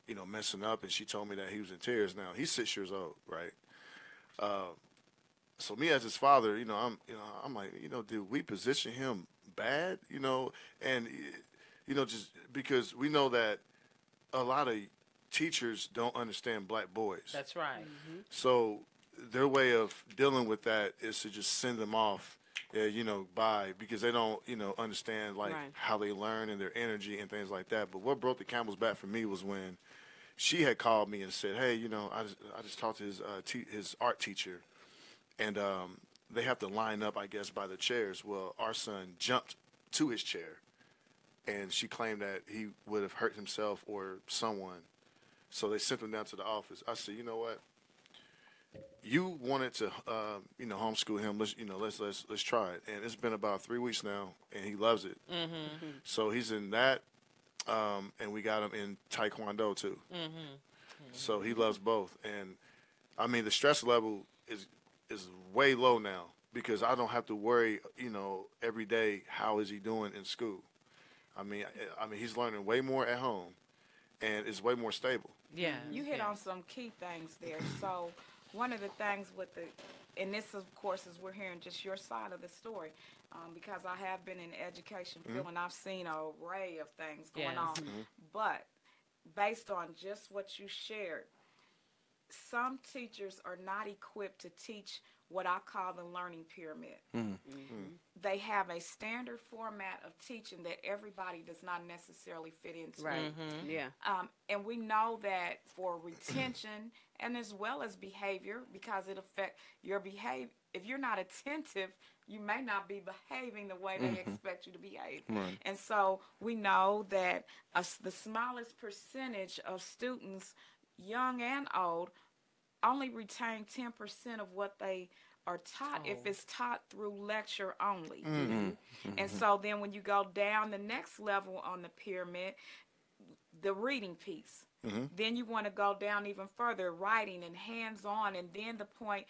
you know, messing up, and she told me that he was in tears. Now he's 6 years old, right? So me as his father, I'm like, did we position him bad? And just because we know that a lot of teachers don't understand black boys. That's right. So their way of dealing with that is to just send them off, because they don't, understand how they learn and their energy and things like that. But what broke the camel's back for me was when she had called me and said, "Hey, I just talked to his art teacher, and they have to line up, I guess, by the chairs." Well, our son jumped to his chair, and she claimed that he would have hurt himself or someone. So they sent him down to the office. I said, "You know what? You wanted to, homeschool him. Let's try it." And it's been about 3 weeks now, and he loves it. So he's in that, and we got him in Taekwondo too. So he loves both. And I mean, the stress level is way low now because I don't have to worry, every day how is he doing in school. I mean, he's learning way more at home, and it's way more stable. Yeah. You hit on some key things there. So one of the things with and this of course is we're hearing just your side of the story, because I have been in the education field and I've seen an array of things going on. But based on just what you shared, some teachers are not equipped to teach what I call the learning pyramid. They have a standard format of teaching that everybody does not necessarily fit into. Right. Yeah. And we know that for retention and as well as behavior, because it affects your behavior. If you're not attentive, you may not be behaving the way they expect you to behave. And so we know that the smallest percentage of students, young and old, only retain 10% of what they are taught if it's taught through lecture only. And so then when you go down the next level on the pyramid, the reading piece, then you want to go down even further, writing and hands-on, and then the point,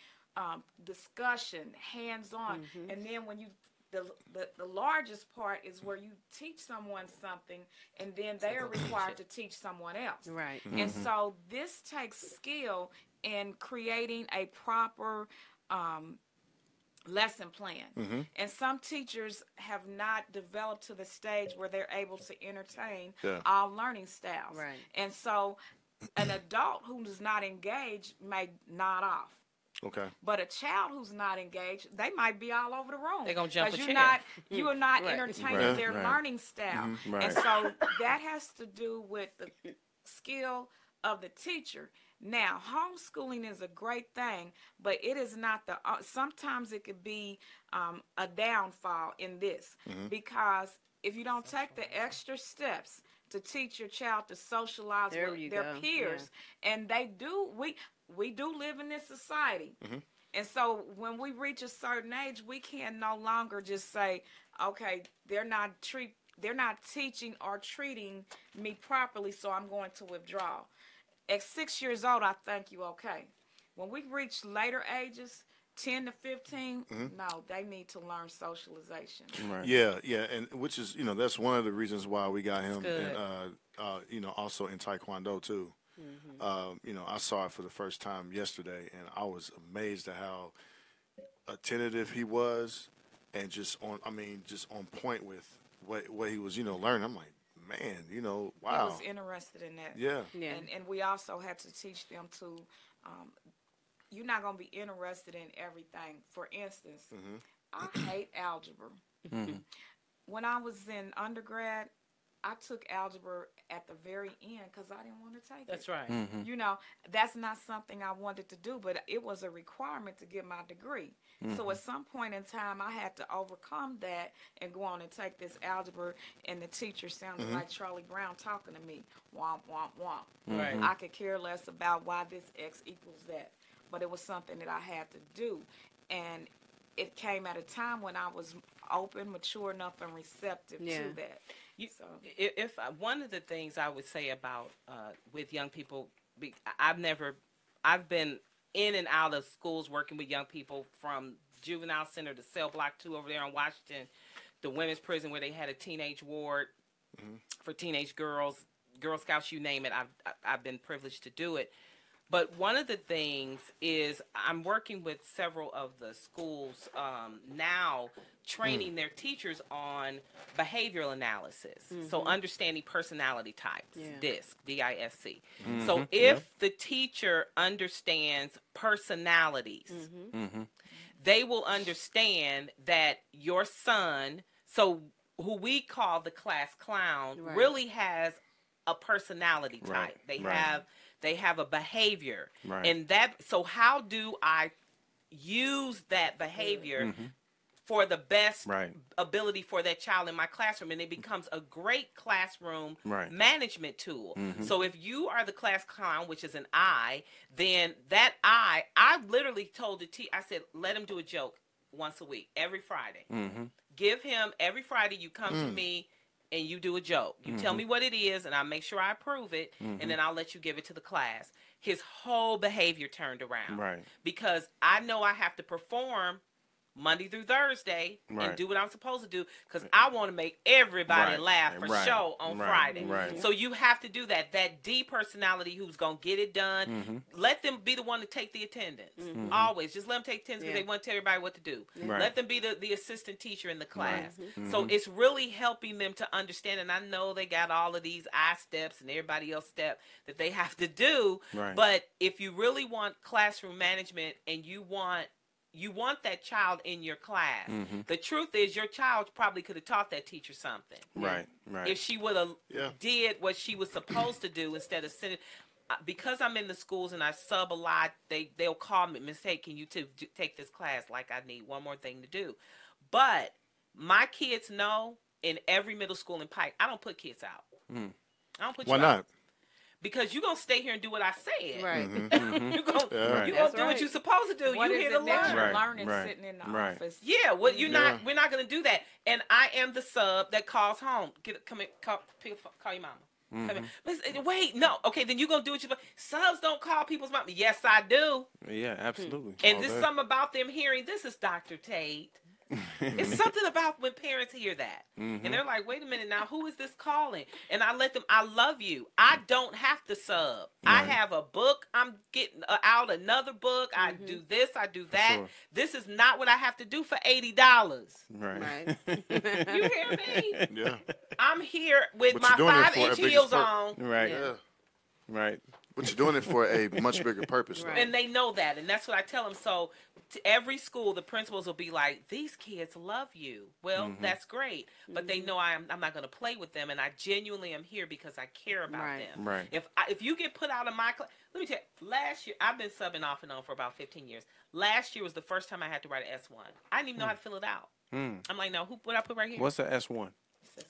discussion, hands-on. And then when you the largest part is where you teach someone something and then they are required to teach someone else. Right. And so this takes skill in creating a proper lesson plan. And some teachers have not developed to the stage where they're able to entertain all learning styles. Right. And so an adult who is not engaged may nod off. Okay. But a child who's not engaged, they might be all over the room. They're gonna jump a you're chair. you are not entertaining their learning style. And so that has to do with the skill of the teacher. Now, homeschooling is a great thing, but it is not sometimes it could be a downfall in this, because if you don't take the extra steps to teach your child to socialize with their peers, and we do live in this society. And so when we reach a certain age, we can no longer just say, okay, they're not teaching or treating me properly, so I'm going to withdraw. At 6 years old, I think you okay. When we reach later ages, 10 to 15, no, they need to learn socialization. Right. Yeah, and which is, that's one of the reasons why we got him, and, also in Taekwondo too. I saw it for the first time yesterday, and I was amazed at how attentive he was, and just on point with what he was, learning. I'm like, man, wow. I was interested in that. Yeah. And we also had to teach them to, you're not going to be interested in everything. For instance, I hate algebra. When I was in undergrad, I took algebra at the very end because I didn't want to take it. That's right. That's not something I wanted to do, but it was a requirement to get my degree. So at some point in time, I had to overcome that and go on and take this algebra, and the teacher sounded like Charlie Brown talking to me. Womp, womp, womp. Right. I could care less about why this X equals that, but it was something that I had to do. And it came at a time when I was open, mature enough, and receptive to that. If one of the things I would say about with young people, I've been in and out of schools working with young people, from juvenile center to cell block 2 over there in Washington, the women's prison where they had a teenage ward, for teenage girls, Girl Scouts, you name it. I've been privileged to do it. But one of the things is I'm working with several of the schools now, training their teachers on behavioral analysis. So understanding personality types, DISC, D-I-S-C. So if the teacher understands personalities, they will understand that your son, so who we call the class clown, really has a personality type. They have a behavior. And that, so how do I use that behavior for the best ability for that child in my classroom? And it becomes a great classroom management tool. So if you are the class clown, which is an I, then that I literally told the teacher, I said, let him do a joke once a week, every Friday. Give him, every Friday you come to me and you do a joke. You tell me what it is, and I'll make sure I approve it, and then I'll let you give it to the class. His whole behavior turned around. Because I know I have to perform Monday through Thursday and do what I'm supposed to do, because I want to make everybody laugh for show on Friday. So you have to do that. That D personality who's going to get it done, let them be the one to take the attendance. Always. Just let them take attendance because they want to tell everybody what to do. Let them be the assistant teacher in the class. So it's really helping them to understand, and I know they got all of these I steps and everybody else step that they have to do, but if you really want classroom management and you want that child in your class. The truth is, your child probably could have taught that teacher something. If she would have did what she was supposed to do instead of sending. Because I'm in the schools and I sub a lot, they'll call me, Miss Tate, can you take this class? Like, I need one more thing to do. But my kids know, in every middle school in Pike, I don't put kids out. I don't put you out. Why not? Because you're going to stay here and do what I said. You're going to do what you're supposed to do. You're here to learn. Learning sitting in the office. Yeah, well, we're not going to do that. And I am the sub that calls home. Come in, call your mama. Come in. Wait, no. Okay, then you're going to do what you subs don't call people's mama. Yes, I do. Yeah, absolutely. And there's something about them hearing, this is Dr. Tate. It's something about when parents hear that and they're like, wait a minute now, who is this calling? And I let them, I love you. I don't have to sub. I have a book. I'm getting out another book. I do this. I do that. This is not what I have to do for $80. Right. You hear me? Yeah. I'm here with my 5-inch heels on. But you're doing it for a much bigger purpose. And they know that. And that's what I tell them. So to every school, the principals will be like, these kids love you. Well, that's great. But they know I'm not going to play with them. And I genuinely am here because I care about them. If you get put out of my class, let me tell you, last year, I've been subbing off and on for about 15 years. Last year was the first time I had to write an S1. I didn't even know how to fill it out. I'm like, no, what I put right here? What's the S1?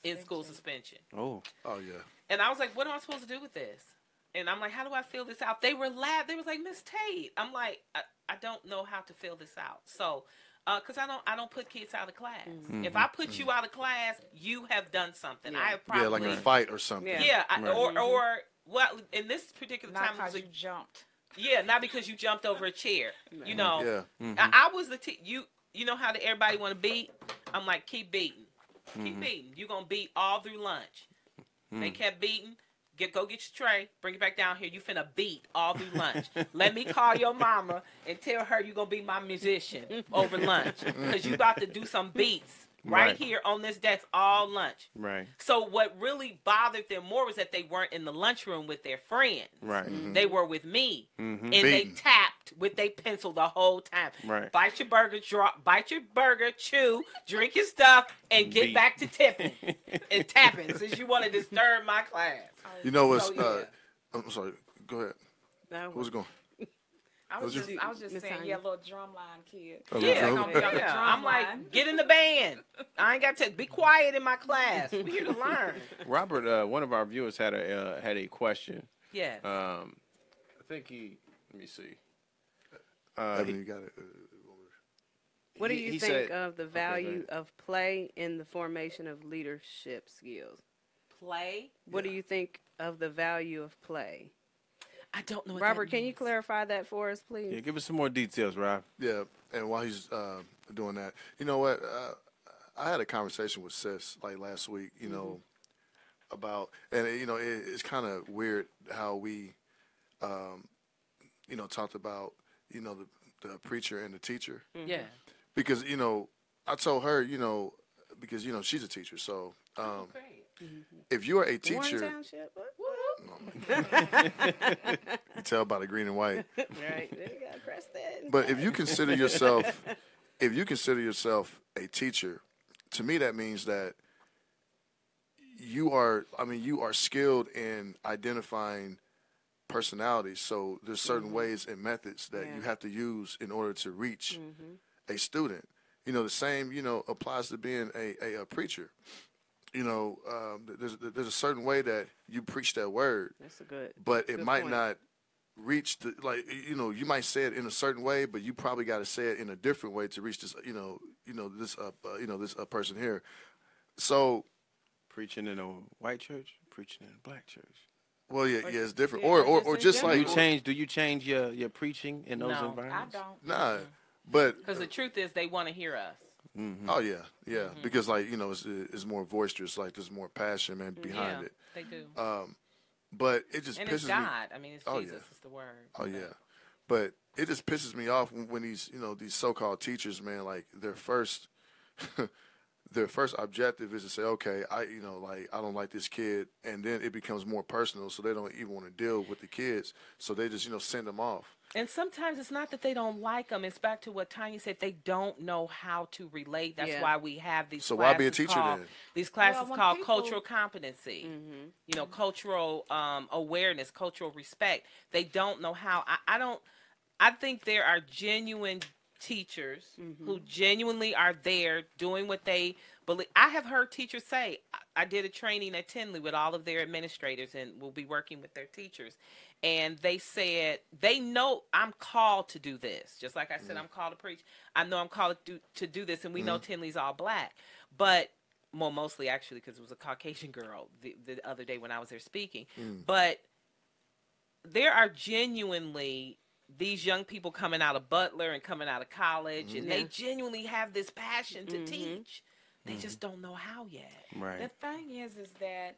In school suspension. Oh, yeah. And I was like, what am I supposed to do with this? And I'm like, how do I fill this out? They were laughing. They was like, Miss Tate. I'm like, I don't know how to fill this out. So, because I don't put kids out of class. If I put you out of class, you have done something. I have probably like a fight or something. Or well, in this particular not time, because you jumped. Yeah, not because you jumped over a chair. You know, I was the you know how everybody want to beat. I'm like, keep beating, keep beating. You gonna beat all through lunch. They kept beating. Go get your tray, bring it back down here. You finna beat all through lunch. Let me call your mama and tell her you gonna be my musician over lunch because you about to do some beats right here on this desk all lunch. So what really bothered them more was that they weren't in the lunchroom with their friends. They were with me, and they tapped with their pencil the whole time. Bite your burger, chew, drink your stuff, and get back to tipping and tapping since you want to disturb my class. You know what's? I'm sorry. Go ahead. Who's going? I was just saying, little drumline kid. I'm like, get in the band. I ain't got to be quiet in my class. We're here to learn. Robert, one of our viewers had a question. Yeah. I think let me see. You got it. What do you think of the value of play in the formation of leadership skills? Play? What do you think of the value of play? I don't know what Robert, can you clarify that for us, please? Yeah, give us some more details, Rob. Yeah, and while he's doing that, you know what? I had a conversation with Sis like last week. You know, about, and it's kind of weird how we, talked about, the preacher and the teacher. Yeah. Because, I told her, because, she's a teacher. So Great. if you are a Warren teacher, Township. you tell by the green and white. Right. There you go. Press that. But if you consider yourself a teacher, to me that means that you are skilled in identifying personalities. So there's certain ways and methods that you have to use in order to reach a student. The same, applies to being a preacher. There's a certain way that you preach that word. That's a good. But it good might point. not reach the, you might say it in a certain way, but you probably got to say it in a different way to reach this, this person here. So Preaching in a white church, preaching in a black church. well, yeah, it's different. yeah, Or just just in like general. Do you change your preaching in those No, I I environments? don't. nah, but Because the truth is, they want to hear us. oh yeah, because it's more boisterous, like there's more passion behind Yeah, it. they do. But it just And pisses it's me. God. I mean, it's Oh, Jesus yeah. is the word. Oh yeah, but it just pisses me off when these these so-called teachers, man, like their first objective is to say, okay, I don't like this kid, and then it becomes more personal, so they don't even want to deal with the kids, so they just send them off. And sometimes it's not that they don't like them. It's back to what Tanya said. They don't know how to relate. That's Yeah. why we have these So classes why be a teacher called, then? These classes when called people- cultural competency. Cultural awareness, cultural respect. They don't know how. I think there are genuine teachers who genuinely are there doing what they believe. I have heard teachers say, I did a training at Tinley with all of their administrators and will be working with their teachers. And they said, they know I'm called to do this. Just like I said, I'm called to preach. I know I'm called to do this. And we know Tinley's all black. But, well, mostly actually because it was a Caucasian girl the other day when I was there speaking. But there are genuinely these young people coming out of Butler and coming out of college, and they genuinely have this passion to teach. They just don't know how yet. Right. The thing is that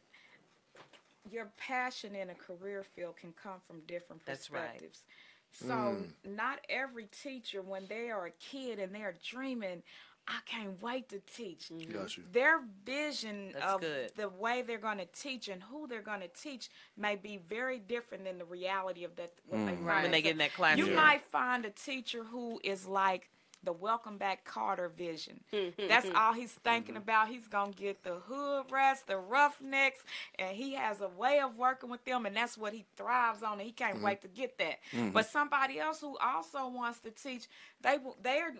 your passion in a career field can come from different That's right. perspectives. So not every teacher, when they are a kid and they're dreaming, I can't wait to teach. Got you. Their vision That's of good. the way they're going to teach and who they're going to teach may be very different than the reality of that. What they When they get in that classroom. You might find a teacher who is like the Welcome Back Carter vision. That's all he's thinking about. He's going to get the hood rats, the roughnecks, and he has a way of working with them, and that's what he thrives on, and he can't wait to get that. But somebody else who also wants to teach,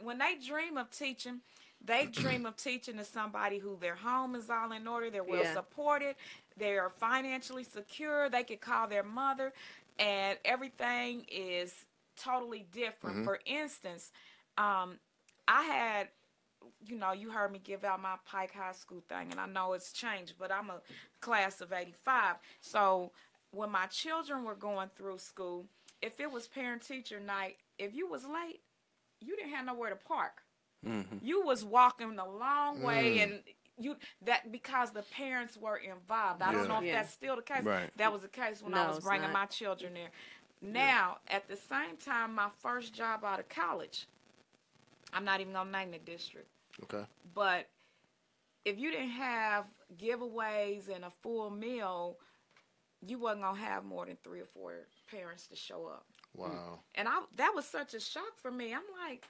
when they dream of teaching, they dream of teaching to somebody who their home is all in order, they're well supported, they are financially secure, they could call their mother, and everything is totally different. For instance, I had, you heard me give out my Pike High School thing, and I know it's changed, but I'm a class of 85. So when my children were going through school, if it was parent-teacher night, if you was late, you didn't have nowhere to park. You was walking a long way, and because the parents were involved. I don't know if that's still the case. Right. That was the case when I was bringing my children there. Now, at the same time, my first job out of college, I'm not even going to name the district. Okay. But if you didn't have giveaways and a full meal, you wasn't going to have more than 3 or 4 parents to show up. Wow. And that was such a shock for me. I'm like,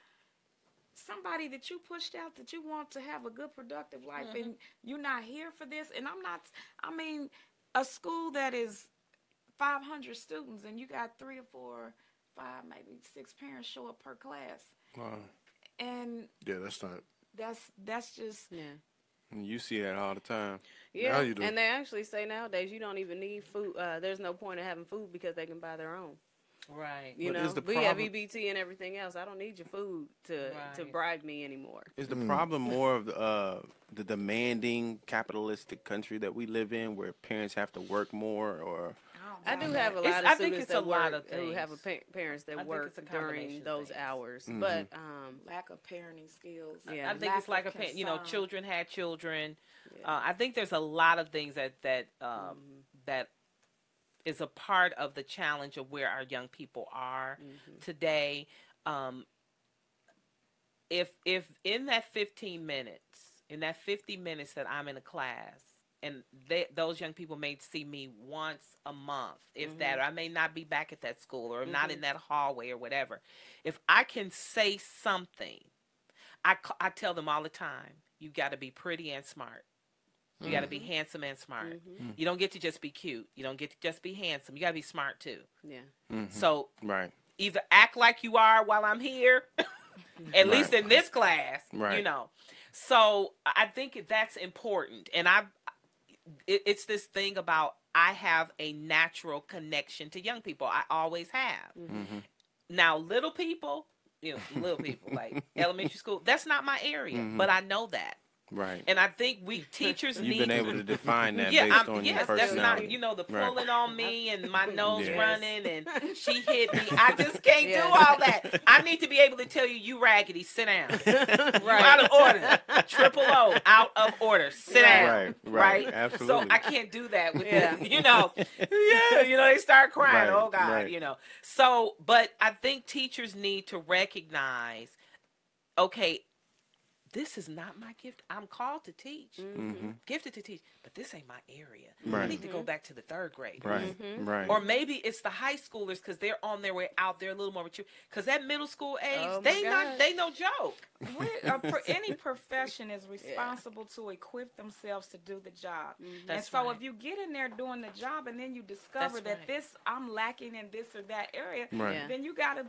somebody that you pushed out that you want to have a good, productive life, and you're not here for this. And a school that is 500 students, and you got 3 or 4, 5, maybe 6 parents show up per class. Wow. And Yeah, that's not. that's just You see that all the time. Yeah, Now you do. and they actually say nowadays you don't even need food. There's no point in having food because they can buy their own. Right. You But know, is the we have problem- EBT and everything else. I don't need your food to Right. bribe me anymore. Is the problem more of the demanding capitalistic country that we live in, where parents have to work more, or I do have a It's- lot I of think students it's a that lot work of who have things. parents that I think work it's a during combination of those things. hours. But lack of parenting skills. Yeah. I think it's like lack of children had children. I think there's a lot of things that that is a part of the challenge of where our young people are today. If in that 15 minutes, in that 50 minutes that I'm in a class, and those young people may see me once a month, if that, or I may not be back at that school, or not in that hallway or whatever. If I can say something, I tell them all the time, you got to be pretty and smart. You got to be handsome and smart. You don't get to just be cute. You don't get to just be handsome. You got to be smart too. Yeah. So either act like you are while I'm here, at least in this class, you know. So I think that's important. And it's this thing about, I have a natural connection to young people. I always have. Now, little people, like elementary school, that's not my area, but I know that. Right. And I think we teachers You've been able to define that based on your personality. That's not, the pulling on me and my nose running and she hit me. I just can't do all that. I need to be able to tell you, you raggedy, sit down. Out of order. Triple O, out of order. Sit down. Right. Absolutely. So I can't do that with they start crying. Oh God, So, but I think teachers need to recognize, okay, this is not my gift. I'm called to teach. Gifted to teach. But this ain't my area. I need to go back to the third grade. Right. Or maybe it's the high schoolers because they're on their way out. They're a little more mature. Because that middle school age, they no joke. Any profession is responsible to equip themselves to do the job. And so if you get in there doing the job and then you discover that I'm lacking in this or that area, then you gotta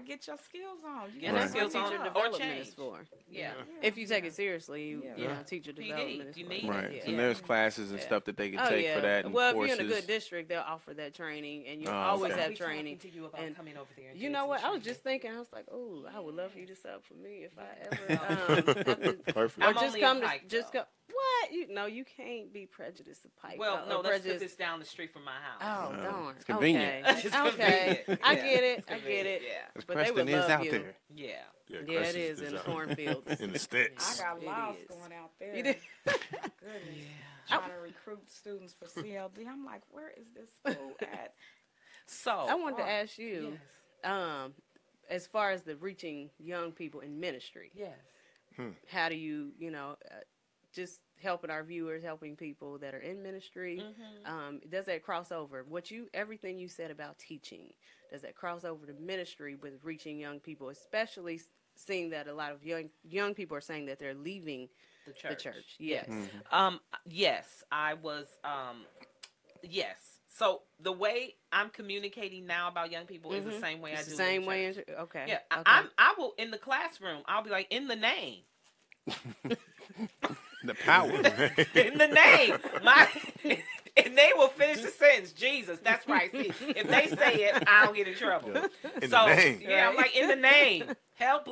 get your skills on. You that's skills what on teacher or development change. is for. Yeah. If you take it seriously, teacher development is you for. need Right. And there's classes and stuff that they can take for that. And well, courses. if you're in a good district, they'll offer that training, and you always have training. And coming over there. You know what? I was just thinking. I was like, oh, I would love for you to sub for me if I ever. Perfect. Or just come go. What? You can't be prejudiced to Pike. Well, no, that's because it's down the street from my house. Oh, darn. It's convenient. Okay. I get it. Yeah. But they would Preston is love out you. there. Yeah. Yeah, it is in the cornfields. In the sticks. I got lost going out there. You did? Goodness. Trying to recruit students for CLD. I'm like, where is this school at? So I wanted to ask you, as far as the reaching young people in ministry. Yes. How do you, just helping our viewers, helping people that are in ministry, does that cross over? Everything you said about teaching, does that cross over to ministry with reaching young people, especially seeing that a lot of young people are saying that they're leaving the church? Yes. Yes, I was. Yes. So the way I'm communicating now about young people is the same way I do. The same way. Okay. Yeah. Okay. I will in the classroom. I'll be like, in the name. The power. In the name. And they will finish the sentence. Jesus, that's right. See, if they say it, I don't get in trouble. In the name. Yeah, I'm like, in the name. Help.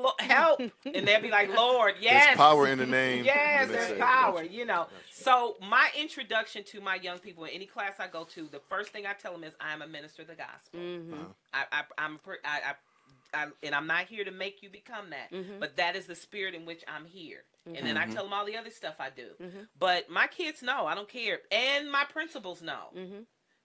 And they'll be like, Lord, yes. There's power in the name. Yes, there's power, So my introduction to my young people in any class I go to, the first thing I tell them is I'm a minister of the gospel. And I'm not here to make you become that, but that is the spirit in which I'm here. And then I tell them all the other stuff I do. But my kids know, I don't care. And my principals know.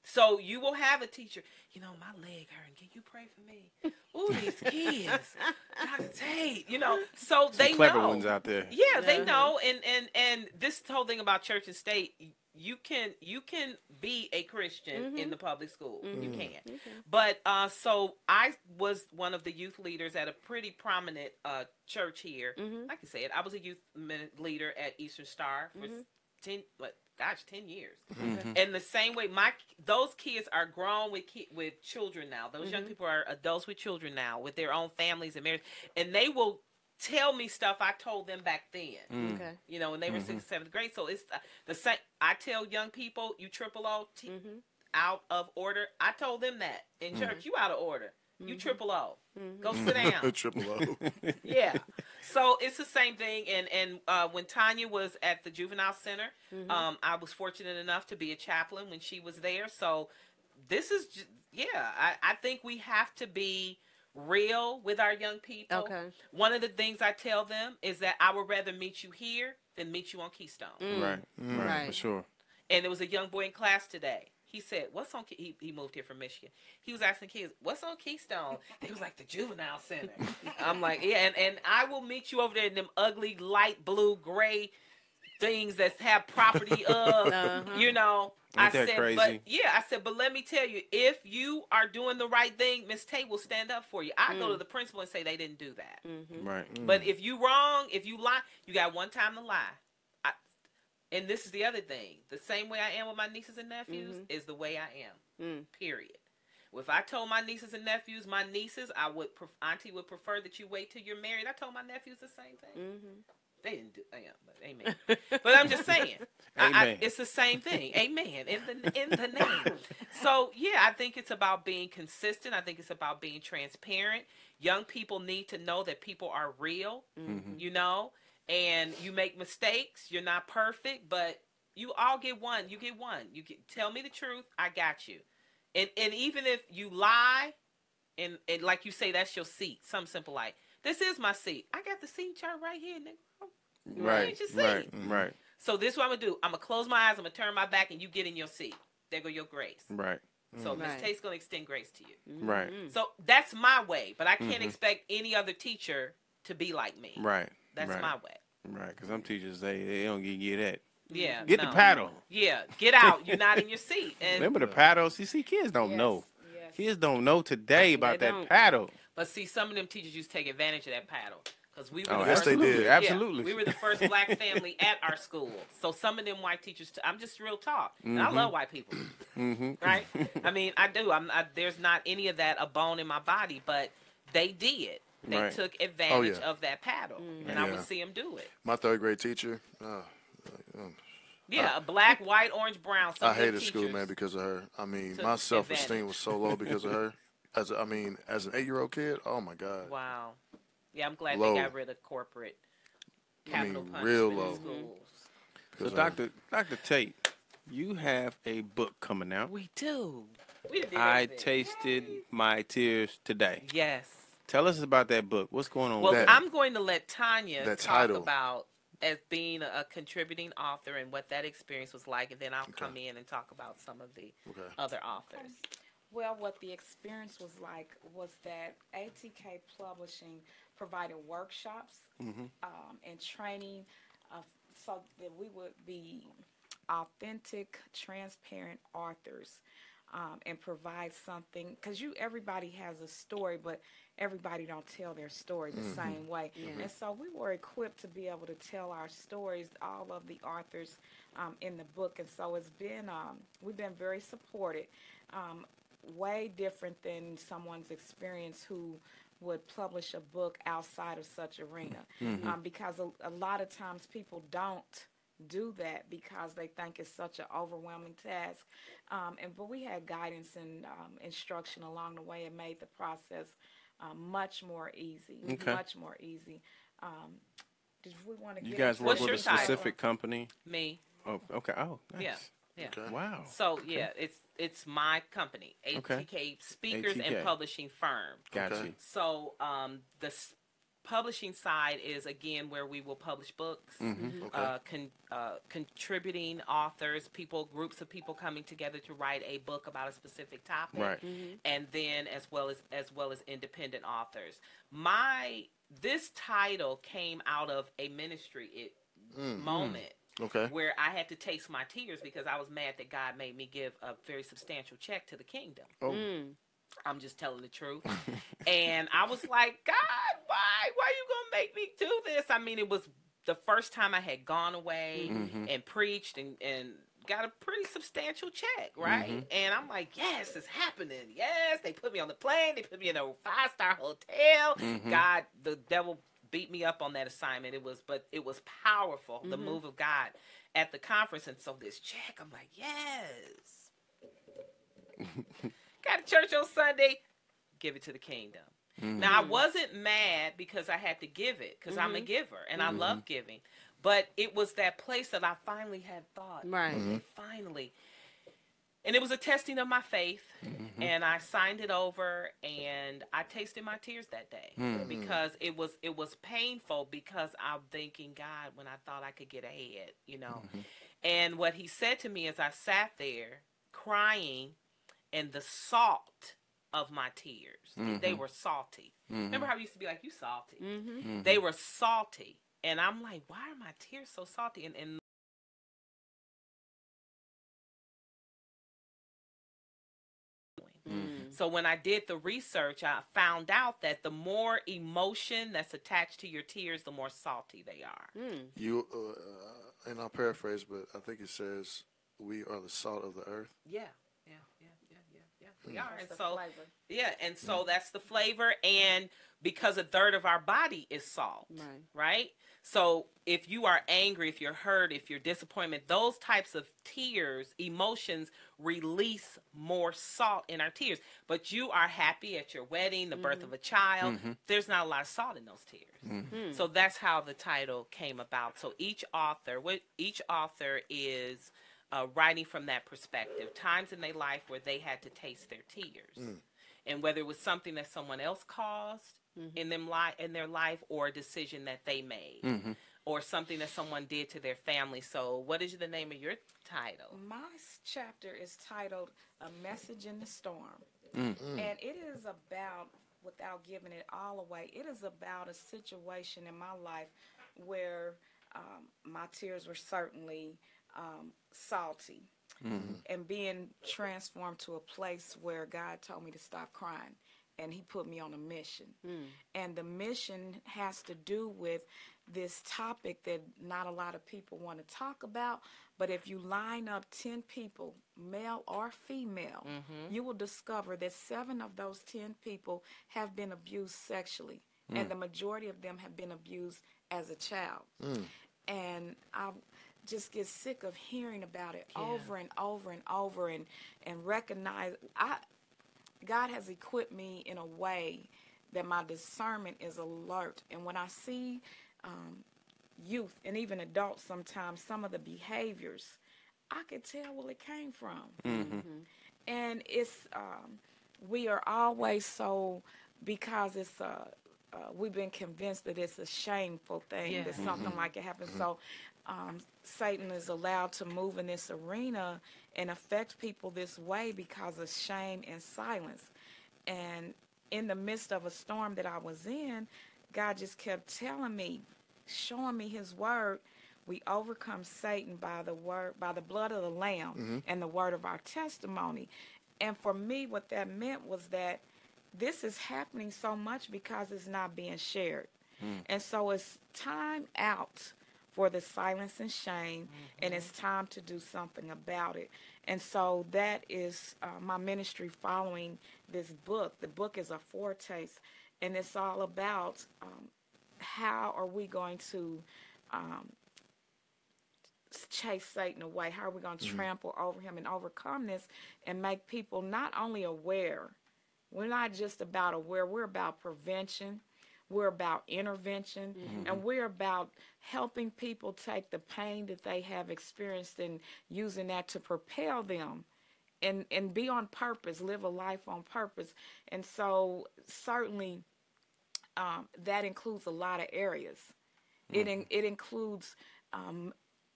So you will have a teacher, my leg hurting. Can you pray for me? Ooh, these kids. Dr. Tate, so Some they clever know. ones out there. Yeah, they know. And this whole thing about church and state, you can be a Christian in the public school. You can. But so I was one of the youth leaders at a pretty prominent church here. Like I said, I was a youth leader at Eastern Star for 10 years. And the same way, those kids are grown with children now. Those young people are adults with children now, with their own families and marriage, and they will tell me stuff I told them back then. Okay. When they were 6th, 7th grade. So it's the same. I tell young people, you triple O, out of order. I told them that in church, you out of order. You triple O. Go sit down. Triple O. Yeah. So it's the same thing. And when Tanya was at the juvenile center, I was fortunate enough to be a chaplain when she was there. So this is, I think we have to be real with our young people. Okay. One of the things I tell them is that I would rather meet you here than meet you on Keystone. Right, for sure. And there was a young boy in class today. He said, "What's on?" He moved here from Michigan. He was asking kids, "What's on Keystone?" They was like, "The juvenile center." I'm like, "Yeah," and I will meet you over there in them ugly light blue gray things that have property of, you know. Ain't that crazy? I said, but let me tell you, if you are doing the right thing, Miss Tate will stand up for you. I go to the principal and say they didn't do that. Right. But if you wrong, if you lie, you got one time to lie. And this is the other thing. The same way I am with my nieces and nephews is the way I am. Period. If I told my nieces and nephews, Auntie would prefer that you wait till you're married. I told my nephews the same thing. They didn't do, but amen. But I'm just saying, it's the same thing. Amen. In the name. So yeah, I think it's about being consistent. I think it's about being transparent. Young people need to know that people are real. You know. And you make mistakes. You're not perfect, but you all get one. You get one. Tell me the truth. I got you. And even if you lie, and like you say, that's your seat. Something simple like, this is my seat. I got the seat chart right here, nigga. Right. So this is what I'm going to do. I'm going to close my eyes. I'm going to turn my back, and you get in your seat. There go your grace. Right. So Miss Tate's going to extend grace to you. Right. So that's my way, but I can't expect any other teacher to be like me. Right. That's my way. Right, because some teachers, they don't get that. Yeah. Get the paddle. Yeah, get out. You're not in your seat. And remember the paddle? See, kids don't know. Yes. Kids don't know today about that paddle. But see, some of them teachers used to take advantage of that paddle. Because we were they did. Absolutely. We were the first black family at our school. So some of them white teachers, I'm just real talk. And I love white people. Right? I mean, I do. There's not any of that a bone in my body, but they did. They took advantage of that paddle. And I would see them do it. My third grade teacher. A black, white, orange, brown. I hated school, man, because of her. I mean, my self-esteem was so low because of her. As an 8-year-old kid, oh my God. Wow. Yeah, I'm glad they got rid of corporate capital punishment real low. in schools. So, Dr. Tate, you have a book coming out. We do. I tasted my tears today. Yes. Tell us about that book. What's going on with that? Well, I'm going to let Tanya talk title. About as being a contributing author and what that experience was like, and then I'll come in and talk about some of the other authors. Well, what the experience was like was that ATK Publishing provided workshops and training so that we would be authentic, transparent authors and provide something, because everybody has a story, but everybody don't tell their story the same way. And so we were equipped to be able to tell our stories, all of the authors in the book. And so it's been, we've been very supported, way different than someone's experience who would publish a book outside of such arena. Because a lot of times people don't do that because they think it's such an overwhelming task. But we had guidance and instruction along the way. It made the process much more easy. Much more easy. Did we want to? You guys work with a specific company? Me. Oh, okay. Oh, nice. Yeah. Okay. Wow. So it's my company, ATK Speakers ATK. and Publishing Firm. Gotcha. So the publishing side is again where we will publish books, contributing authors, groups of people coming together to write a book about a specific topic, and then as well as independent authors. This title came out of a ministry moment. Where I had to taste my tears because I was mad that God made me give a very substantial check to the kingdom. I'm just telling the truth. And I was like, God, why are you going to make me do this? I mean, it was the first time I had gone away and preached and got a pretty substantial check, right? And I'm like, yes, it's happening. Yes, they put me on the plane. They put me in a 5-star hotel. God, the devil beat me up on that assignment. It was powerful, the move of God at the conference. And so this check, I'm like, yes. Got to church on Sunday, give it to the kingdom. Now, I wasn't mad because I had to give it, because I'm a giver, and I love giving. But it was that place that I finally had thought, finally, And it was a testing of my faith, and I signed it over, and I tasted my tears that day because it was painful, because I'm thinking, God, when I thought I could get ahead, you know. And what he said to me as I sat there crying, and the salt of my tears, they were salty. Remember how I used to be like, you salty? They were salty. And I'm like, why are my tears so salty? And so when I did the research, I found out that the more emotion that's attached to your tears, the more salty they are. You, and I'll paraphrase, but I think it says, we are the salt of the earth. Yeah. We are. And so, and so that's the flavor. And because a third of our body is salt, right? So if you are angry, if you're hurt, if you're disappointed, those types of tears, emotions release more salt in our tears. But you are happy at your wedding, the birth of a child. There's not a lot of salt in those tears. So that's how the title came about. So each author is writing from that perspective, times in their life where they had to taste their tears, and whether it was something that someone else caused in their life, or a decision that they made, or something that someone did to their family. So, what is the name of your title? My chapter is titled "A Message in the Storm," and it is about, without giving it all away, it is about a situation in my life where my tears were certainly salty, and being transformed to a place where God told me to stop crying, and he put me on a mission. And the mission has to do with this topic that not a lot of people want to talk about, but if you line up 10 people, male or female, you will discover that 7 of those 10 people have been abused sexually, and the majority of them have been abused as a child. And I just get sick of hearing about it over and over and over, and recognize God has equipped me in a way that my discernment is alert. And when I see youth and even adults sometimes, some of the behaviors, I could tell where it came from. And it's, we are always so, because it's we've been convinced that it's a shameful thing that something like it happens. So Satan is allowed to move in this arena and affect people this way because of shame and silence. And in the midst of a storm that I was in, God just kept telling me, showing me his word. We overcome Satan by the word, by the blood of the Lamb and the word of our testimony. And for me, what that meant was that this is happening so much because it's not being shared. And so it's time out for the silence and shame, and it's time to do something about it. And so that is my ministry following this book. The book is a foretaste, and it's all about how are we going to chase Satan away? How are we going to trample over him and overcome this and make people not only aware? We're not just about aware, we're about prevention, we're about intervention, and we're about helping people take the pain that they have experienced and using that to propel them and be on purpose, live a life on purpose. And so certainly that includes a lot of areas. It includes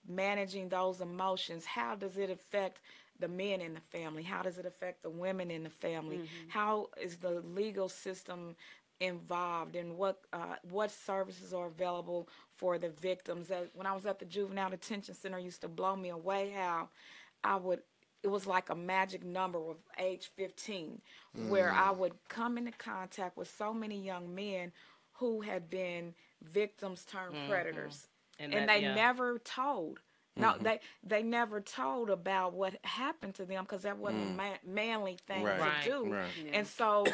managing those emotions. How does it affect the men in the family? How does it affect the women in the family? How is the legal system involved, and what services are available for the victims? When I was at the Juvenile Detention Center, it used to blow me away how it was like a magic number of age 15, where I would come into contact with so many young men who had been victims turned predators, and they never told. No, they never told about what happened to them because that wasn't a manly thing to do. And so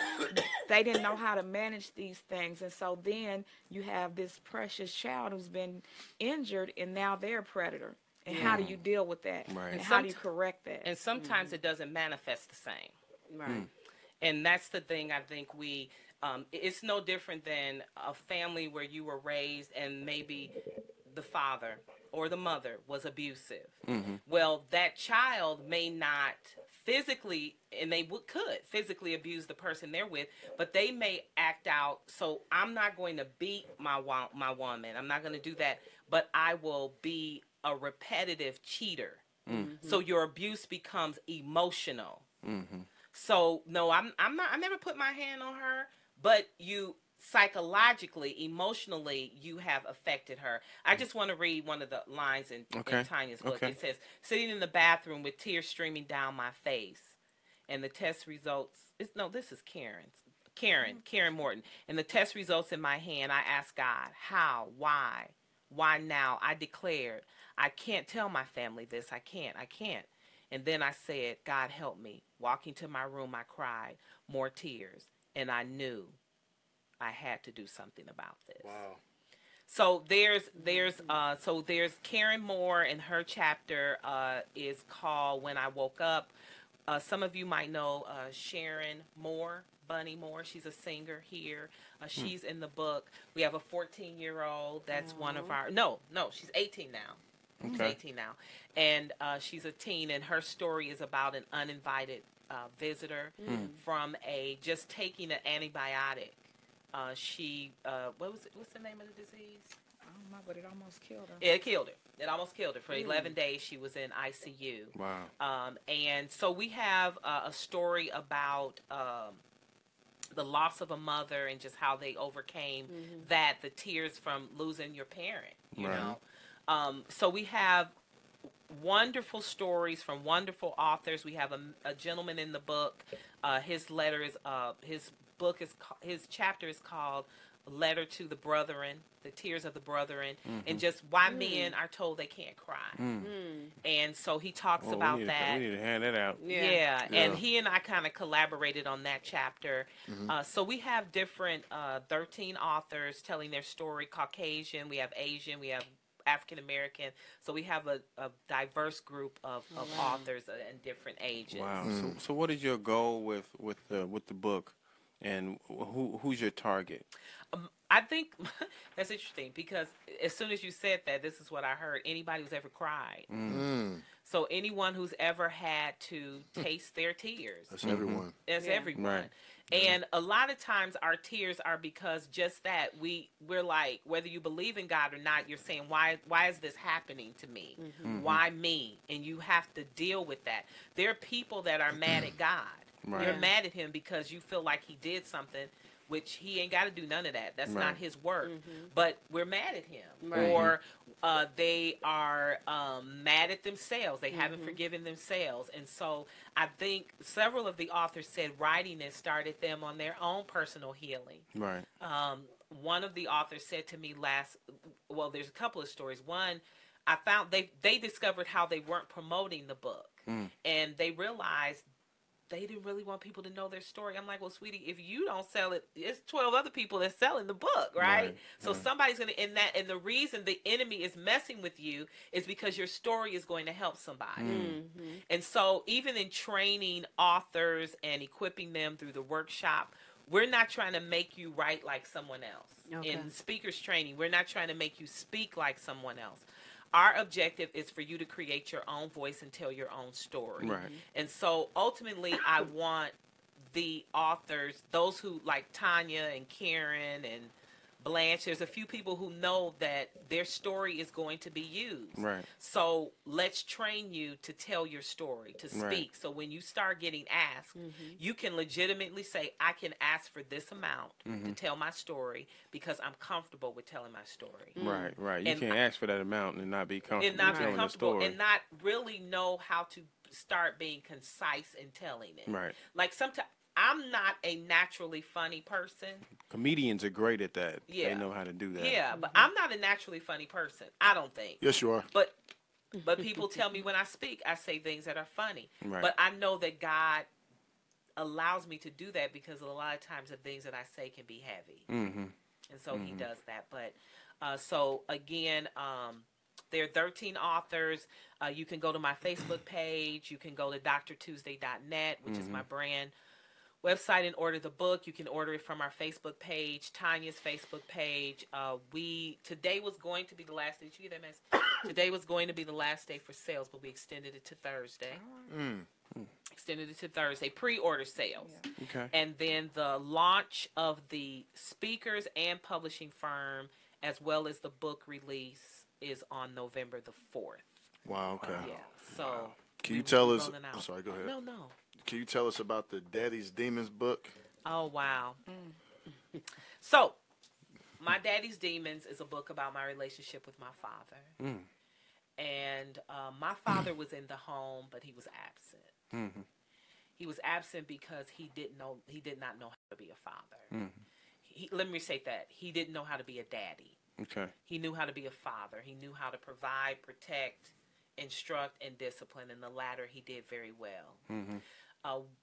they didn't know how to manage these things. And so then you have this precious child who's been injured, and now they're a predator. And how do you deal with that? And how do you correct that? And sometimes it doesn't manifest the same. And that's the thing I think it's no different than a family where you were raised and maybe the father or the mother was abusive. Well, that child may not physically, and they could physically abuse the person they're with, but they may act out. So I'm not going to beat my woman. I'm not going to do that, but I will be a repetitive cheater. Mm-hmm. So your abuse becomes emotional. Mm-hmm. So no, I'm not. I never put my hand on her, but you psychologically, emotionally, you have affected her. I just want to read one of the lines in Tanya's book. It says, "Sitting in the bathroom with tears streaming down my face, and the test results." This is Karen Morton. And the test results in my hand. I asked God, how, why now? I declared, I can't tell my family this. I can't. And then I said, God help me. Walking to my room, I cried, more tears, and I knew I had to do something about this. Wow. So there's Karen Moore, and her chapter is called When I Woke Up. Some of you might know Sharon Moore, Bunny Moore. She's a singer here. She's in the book. We have a 14-year-old that's one of our... No, she's 18 now. She's 18 now. And she's a teen, and her story is about an uninvited visitor from just taking an antibiotic. What's the name of the disease? I don't know, but it almost killed her. It killed her. It almost killed her. For 11 days, she was in ICU. Wow. And so we have a story about the loss of a mother and just how they overcame that, the tears from losing your parent, you know. So we have wonderful stories from wonderful authors. We have a gentleman in the book. His chapter is called Letter to the Brethren, the Tears of the Brethren, and just why men are told they can't cry. And so he talks about that. We need to hand that out. Yeah. And he and I kind of collaborated on that chapter. So we have different 13 authors telling their story. Caucasian, we have Asian, we have African American. So we have a diverse group of authors in different ages. Wow. So what is your goal with the book, and who's your target? I think that's interesting because as soon as you said that, this is what I heard. Anybody who's ever cried. So anyone who's ever had to taste their tears. That's everyone. That's everyone. Right. And a lot of times our tears are because just that we're like, whether you believe in God or not, you're saying, why is this happening to me? Why me? And you have to deal with that. There are people that are mad at God. Right. You're mad at him because you feel like he did something, which he ain't got to do none of that. That's not his work. But we're mad at him. Right. Or they are mad at themselves. They haven't forgiven themselves. And so I think several of the authors said writing it started them on their own personal healing. Right. One of the authors said to me there's a couple of stories. One, I found they discovered how they weren't promoting the book. And they realized they didn't really want people to know their story. I'm like, well, sweetie, if you don't sell it, it's 12 other people that's selling the book, right? So somebody's going to, and the reason the enemy is messing with you is because your story is going to help somebody. And so even in training authors and equipping them through the workshop, we're not trying to make you write like someone else. Okay. In speakers training, we're not trying to make you speak like someone else. Our objective is for you to create your own voice and tell your own story. Right. And so ultimately, I want the authors, those who like Tanya and Karen and Blanche, there's a few people who know that their story is going to be used. Right. So let's train you to tell your story, to speak. Right. So when you start getting asked, you can legitimately say, I can ask for this amount to tell my story because I'm comfortable with telling my story. Right. You And can't ask for that amount and not be comfortable And not be telling the comfortable story. and not really know how to start being concise in telling it. Right. Like sometimes I'm not a naturally funny person. Comedians are great at that. Yeah. They know how to do that. Yeah, but I'm not a naturally funny person. I don't think. Yes, you are. But people tell me when I speak, I say things that are funny. Right. But I know that God allows me to do that because a lot of times the things that I say can be heavy. And so he does that. But so again, there are 13 authors. You can go to my Facebook page. You can go to drtuesday.net, which is my brand website, and order the book. You can order it from our Facebook page, Tanya's Facebook page. Today was going to be the last day. Did you get that message? Today was going to be the last day for sales, but we extended it to Thursday. Extended it to Thursday. Pre-order sales. Yeah. Okay. And then the launch of the speakers and publishing firm, as well as the book release, is on November the 4th. Wow. Okay. Yeah. So Can you tell we're us? rolling out. I'm sorry. Go ahead. No. Can you tell us about the Daddy's Demons book? Oh, wow. So, My Daddy's Demons is a book about my relationship with my father. And my father was in the home, but he was absent. He was absent because he did not know how to be a father. Let me restate that. He didn't know how to be a daddy. Okay. He knew how to be a father. He knew how to provide, protect, instruct, and discipline. And the latter he did very well.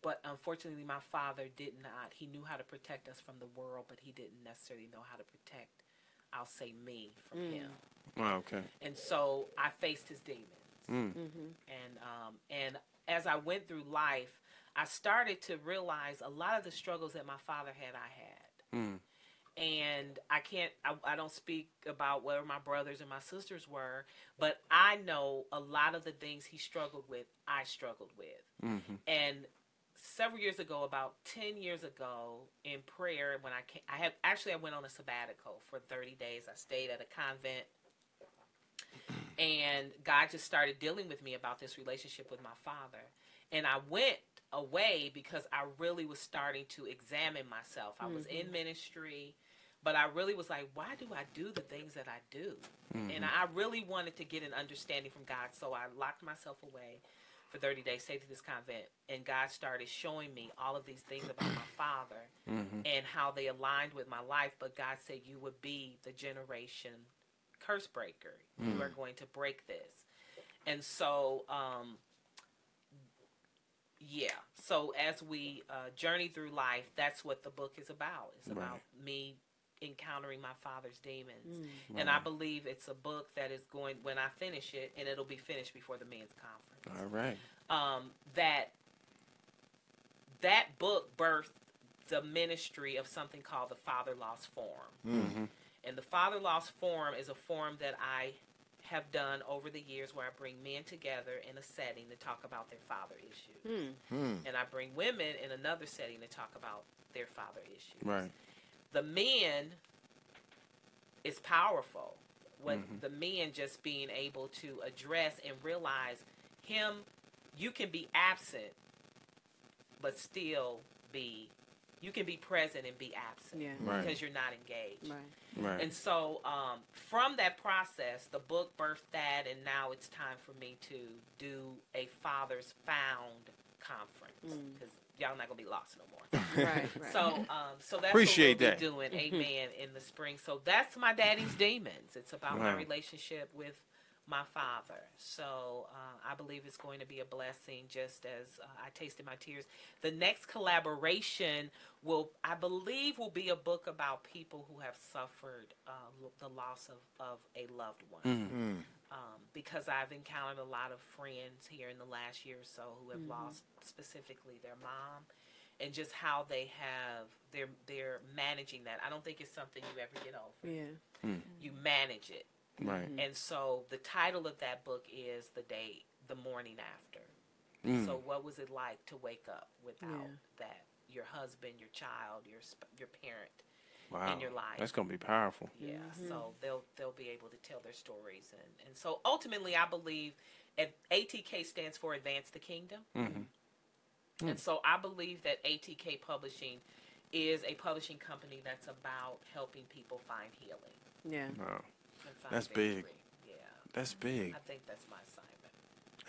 But unfortunately, my father did not. He knew how to protect us from the world, but he didn't necessarily know how to protect, I'll say, me from him. Wow, okay. And so I faced his demons. And as I went through life, I started to realize a lot of the struggles that my father had, I had. And I don't speak about whether my brothers and my sisters were, but I know a lot of the things he struggled with, I struggled with. And several years ago, about 10 years ago, in prayer, when I went on a sabbatical for 30 days. I stayed at a convent, and God just started dealing with me about this relationship with my father. And I went away because I really was starting to examine myself. I was in ministry, but I really was like, why do I do the things that I do? And I really wanted to get an understanding from God, so I locked myself away for 30 days, stayed to this convent, and God started showing me all of these things about my father and how they aligned with my life. But God said, you would be the generation curse breaker. You are going to break this. And so, so as we journey through life, that's what the book is about. It's about me encountering my father's demons. And I believe it's a book that is going, when I finish it, and it'll be finished before the men's conference. All right. That book birthed the ministry of something called the Father Lost Forum. And the Father Lost Forum is a forum that I have done over the years where I bring men together in a setting to talk about their father issues. And I bring women in another setting to talk about their father issues. Right. The men is powerful. The men just being able to address and realize him, you can be absent, but still you can be present and be absent because you're not engaged. Right. And so from that process, the book birthed that, and now it's time for me to do a Fathers Found conference because y'all not gonna be lost no more. Right. So that's Appreciate what we'll that. be doing. Amen. In the spring. So that's My Daddy's Demons. It's about my relationship with my father. So I believe it's going to be a blessing, just as I tasted my tears. The next collaboration I believe will be a book about people who have suffered the loss of a loved one. Because I've encountered a lot of friends here in the last year or so who have lost specifically their mom, and just how they're managing that. I don't think it's something you ever get over. You manage it. Right. And so the title of that book is The Morning After. So what was it like to wake up without that? Your husband, your child, your parent in your life. That's going to be powerful. Yeah. So they'll be able to tell their stories. And so ultimately I believe ATK stands for Advance the Kingdom. And so I believe that ATK Publishing is a publishing company that's about helping people find healing. Yeah. Wow. And That's find victory. big. Yeah. That's big. I think that's my assignment.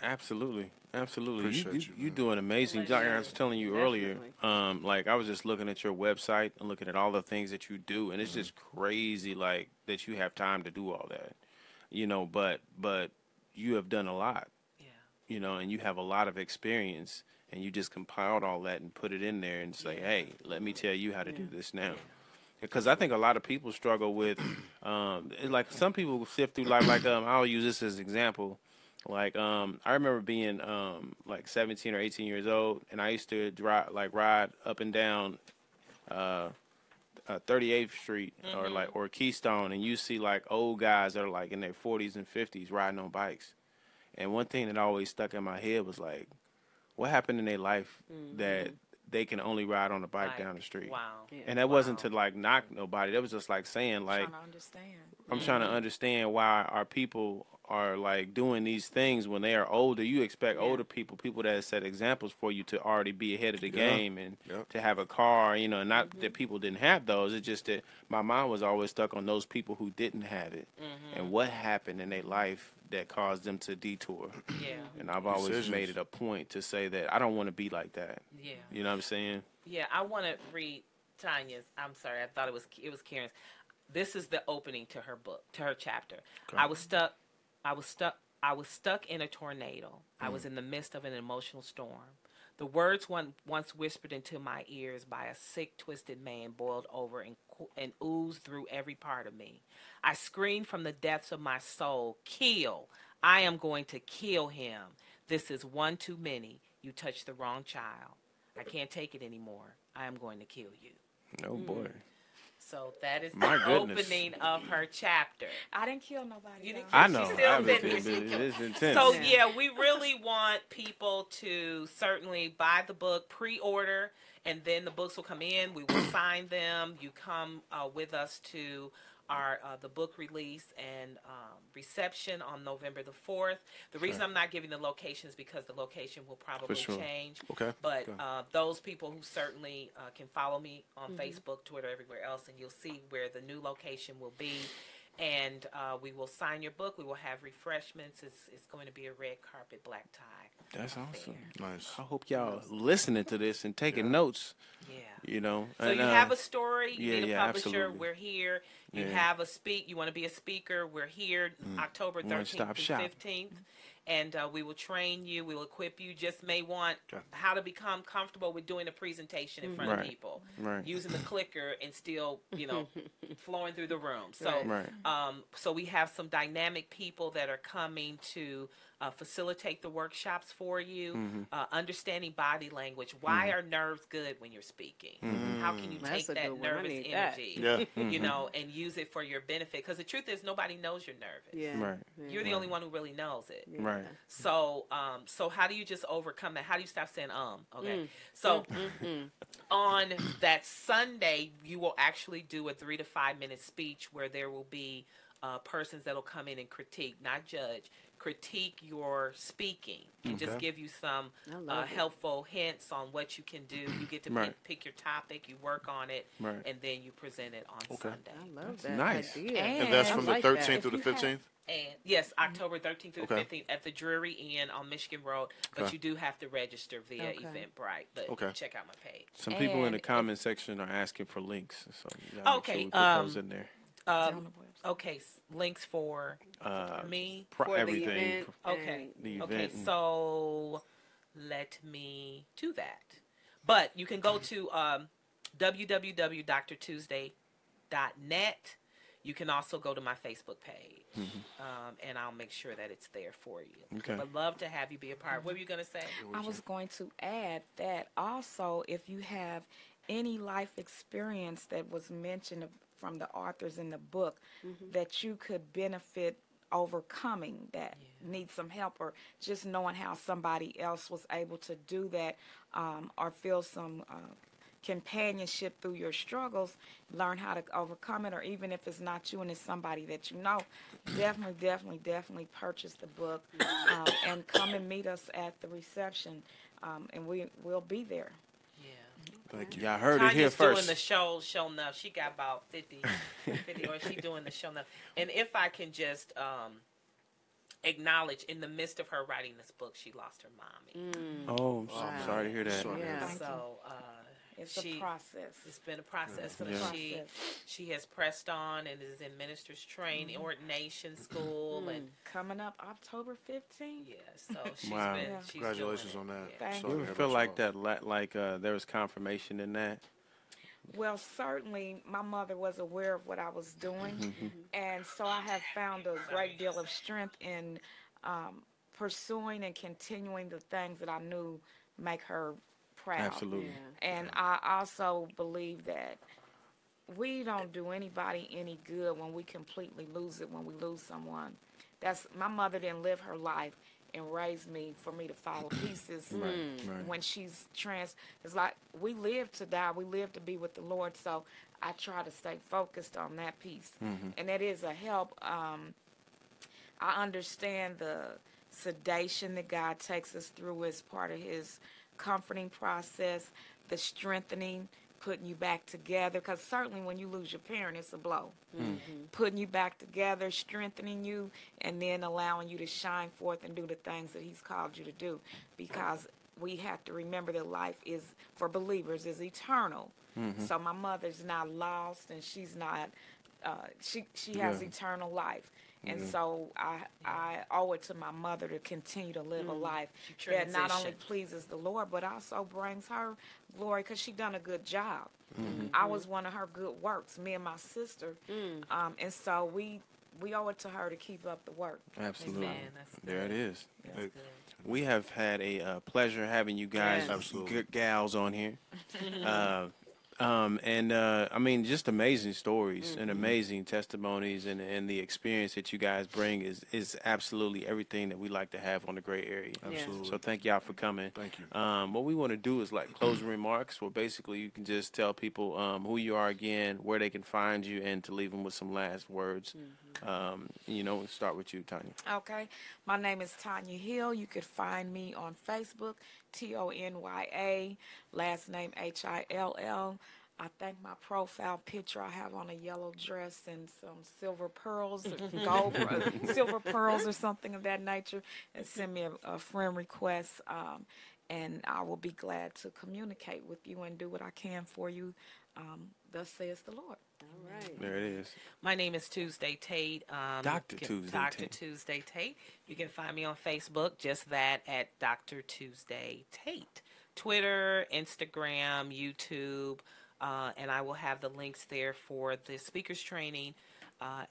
Absolutely. Appreciate you, You man. do an amazing job. I was telling you earlier, Definitely. like I was just looking at your website and looking at all the things that you do, and it's just crazy, like that you have time to do all that, but you have done a lot, Yeah. and you have a lot of experience, and you just compiled all that and put it in there and say, hey, let me tell you how to do this now. Because I think a lot of people struggle with, like some people sift through life, like I'll use this as an example. Like I remember being like 17 or 18 years old, and I used to ride up and down 38th Street or Keystone, and you see like old guys that are like in their 40s and 50s riding on bikes. And one thing that always stuck in my head was like, what happened in their life that they can only ride on a bike down the street. Wow. Yeah. And that wasn't to like knock nobody. That was just like saying like Trying to understand. I'm trying to understand why our people are like doing these things when they are older. You expect older people that set examples for you to already be ahead of the game and to have a car, you know, and not that people didn't have those. It's just that my mind was always stuck on those people who didn't have it and what happened in their life that caused them to detour. Yeah. And I've always made it a point to say that I don't want to be like that. Yeah. You know what I'm saying? Yeah, I want to read Tanya's. I'm sorry, I thought it was Karen's. This is the opening to her book, to her chapter. Okay. I was stuck in a tornado. I was in the midst of an emotional storm. The words once whispered into my ears by a sick, twisted man boiled over and oozed through every part of me. I screamed from the depths of my soul, "Kill! I am going to kill him. This is one too many. You touched the wrong child. I can't take it anymore. I am going to kill you." Oh, boy. So that is My the goodness. opening of her chapter. I didn't kill nobody. You didn't though. I know. She's still It's intense. So yeah, we really want people to certainly buy the book, pre-order, and then the books will come in. We will sign them. You come with us to our the book release and reception on November the 4th. The reason I'm not giving the location is because the location will probably change. Okay. But those people who certainly can follow me on Facebook, Twitter, everywhere else, and you'll see where the new location will be. And we will sign your book. We will have refreshments. It's going to be a red carpet, black tie. That's awesome. Nice. I hope y'all listening to this and taking notes. Yeah. You know. So and, you have a story. You need a publisher. Absolutely. We're here. You have a You want to be a speaker. We're here October 13th through 15th. And we will train you. We will equip you. Just may want how to become comfortable with doing a presentation in front of people. Right. Using the clicker and still, flowing through the room. So, so we have some dynamic people that are coming to facilitate the workshops for you. Understanding body language. Why are nerves good when you're speaking? How can you take that nervous energy, and use it for your benefit? Because the truth is, nobody knows you're nervous. Yeah. Right. You're the only one who really knows it. Right. So, so how do you just overcome that? How do you stop saying Okay. So, on that Sunday, you will actually do a 3 to 5 minute speech where there will be persons that will come in and critique, not judge. Critique your speaking and just give you some helpful hints on what you can do. You get to pick your topic, you work on it, and then you present it on Sunday. I love that. Nice. idea. And that's from the 13th through the 15th? And yes, October 13th through the 15th at the Drury Inn on Michigan Road. But you do have to register via Eventbrite. But check out my page. Some people in the comment section are asking for links. So make sure we put those in there. Links for me For everything. the event. Okay. The Okay, event. so let me do that. But you can go to www.drtuesday.net. You can also go to my Facebook page, and I'll make sure that it's there for you. Okay. I'd love to have you be a part. What were you going to say? I was going to add that also, if you have any life experience that was mentioned from the authors in the book that you could benefit overcoming that, need some help, or just knowing how somebody else was able to do that, or feel some companionship through your struggles, learn how to overcome it, or even if it's not you and it's somebody that you know, definitely purchase the book and come and meet us at the reception, and we'll be there. Thank you. Y'all heard it here Tanya's first. doing the show enough. She got about 50 or she doing the show enough. And if I can just acknowledge, in the midst of her writing this book, she lost her mommy. Oh, I'm sorry to hear that. Yeah. So It's a process. It's been a process. It's a process. She has pressed on and is in minister's training, ordination school, and Coming up October 15th. so she's Wow. been. Yeah. She's Congratulations doing it. on that. Yeah. Thank You ever feel like that? Like there was confirmation in that? Well, certainly my mother was aware of what I was doing, and so I have found a great deal of strength in pursuing and continuing the things that I knew make her proud. Absolutely. And I also believe that we don't do anybody any good when we completely lose it, when we lose someone. My mother didn't live her life and raised me for me to follow pieces Right. when she's trans. It's like we live to die, we live to be with the Lord. So I try to stay focused on that piece, and that is a help. I understand the sedation that God takes us through as part of His comforting process, the strengthening, putting you back together, because certainly when you lose your parent, it's a blow. Putting you back together, strengthening you, and then allowing you to shine forth and do the things that He's called you to do, because we have to remember that life is, for believers, is eternal. So my mother's not lost, and she's not, she has eternal life. And so I owe it to my mother to continue to live a life that not only pleases the Lord, but also brings her glory, because she done a good job. I was one of her good works, me and my sister. And so we owe it to her to keep up the work. Absolutely. Amen. That's There it good. is. That's good. We have had a pleasure having you guys, good gals, on here. I mean, just amazing stories and amazing testimonies, and the experience that you guys bring is absolutely everything that we like to have on the Gray Area. Absolutely. So thank y'all for coming. Thank you. What we want to do is like closing remarks, where basically you can just tell people who you are again, where they can find you, and to leave them with some last words. We'll start with you, Tanya. Okay. My name is Tanya Hill. You could find me on Facebook, Tonya, last name Hill. I think my profile picture, I have on a yellow dress and some silver pearls, gold, silver pearls or something of that nature, and send me a friend request, and I will be glad to communicate with you and do what I can for you. Thus says the Lord. All right. There it is. My name is Tuesday Tate. Dr. Tuesday Dr. Tate. Tuesday Tate. You can find me on Facebook, just that, at Dr. Tuesday Tate. Twitter, Instagram, YouTube, and I will have the links there for the speakers training,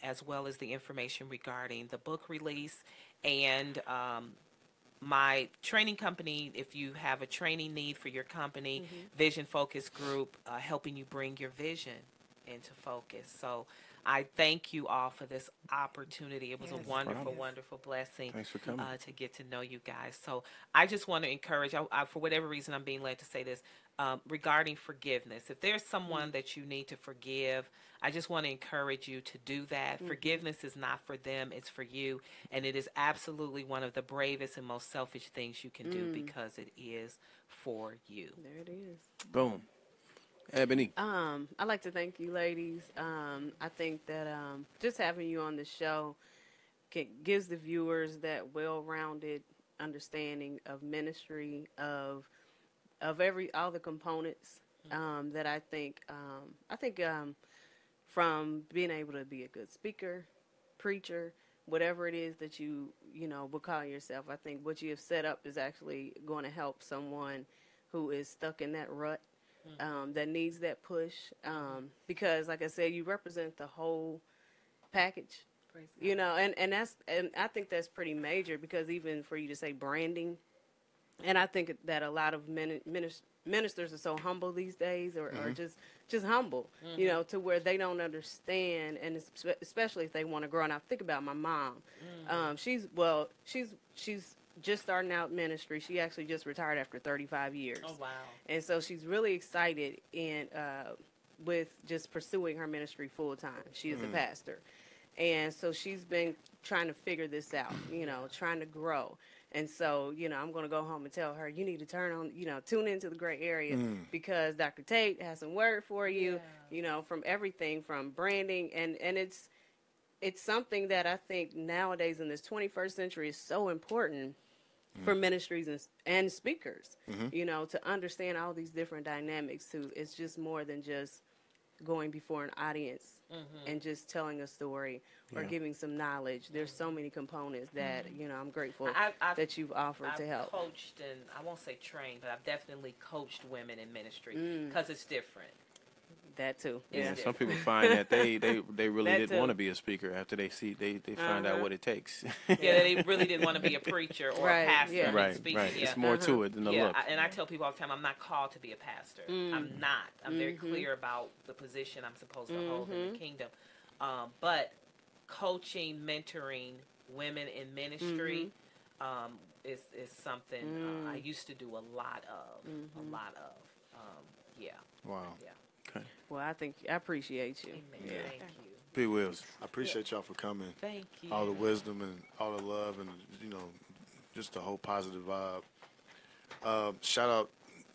as well as the information regarding the book release and my training company. If you have a training need for your company, Vision Focus Group, helping you bring your vision into focus. So I thank you all for this opportunity. It was a wonderful, wonderful blessing. Thanks for coming. To get to know you guys. So I just want to encourage, I, for whatever reason I'm being led to say this, regarding forgiveness. If there's someone that you need to forgive, I just want to encourage you to do that. Forgiveness is not for them, it's for you. And it is absolutely one of the bravest and most selfish things you can do, because it is for you. There it is. Boom. Ebony. I'd like to thank you, ladies. I think that just having you on the show gives the viewers that well-rounded understanding of ministry, of all the components that I think from being able to be a good speaker, preacher, whatever it is that you will call yourself. I think what you have set up is actually going to help someone who is stuck in that rut. That needs that push, because, like I said, you represent the whole package, and I think that's pretty major, because even for you to say branding, and I think that a lot of ministers are so humble these days, or just humble, to where they don't understand, and especially if they want to grow. And I think about my mom. She's just starting out ministry. She actually just retired after 35 years. Oh, wow. And so she's really excited with just pursuing her ministry full time. She is a pastor. And so she's been trying to figure this out, trying to grow. And so, I'm going to go home and tell her, you need to tune into the Gray Area, because Dr. Tate has some word for you, from everything from branding. And it's something that I think nowadays in this 21st century is so important for ministries and speakers, to understand all these different dynamics too. It's just more than just going before an audience and just telling a story or giving some knowledge. There's so many components that, I'm grateful that you've offered to help. I've coached, and I won't say trained, but I've definitely coached women in ministry, because it's different. That too. Yeah, some people find that they really didn't want to be a speaker after they find out what it takes. Yeah, they really didn't want to be a preacher or a pastor. Yeah. Right. Yeah. It's more to it than the look. And I tell people all the time, I'm not called to be a pastor. I'm not. I'm very clear about the position I'm supposed to hold in the kingdom. But coaching, mentoring women in ministry, is something I used to do a lot of. Yeah. Wow. Yeah. Okay. Well, I appreciate you. Amen. Yeah. Thank you. P. Wills. I appreciate y'all for coming. Thank you. All the wisdom and all the love and, just the whole positive vibe. Shout out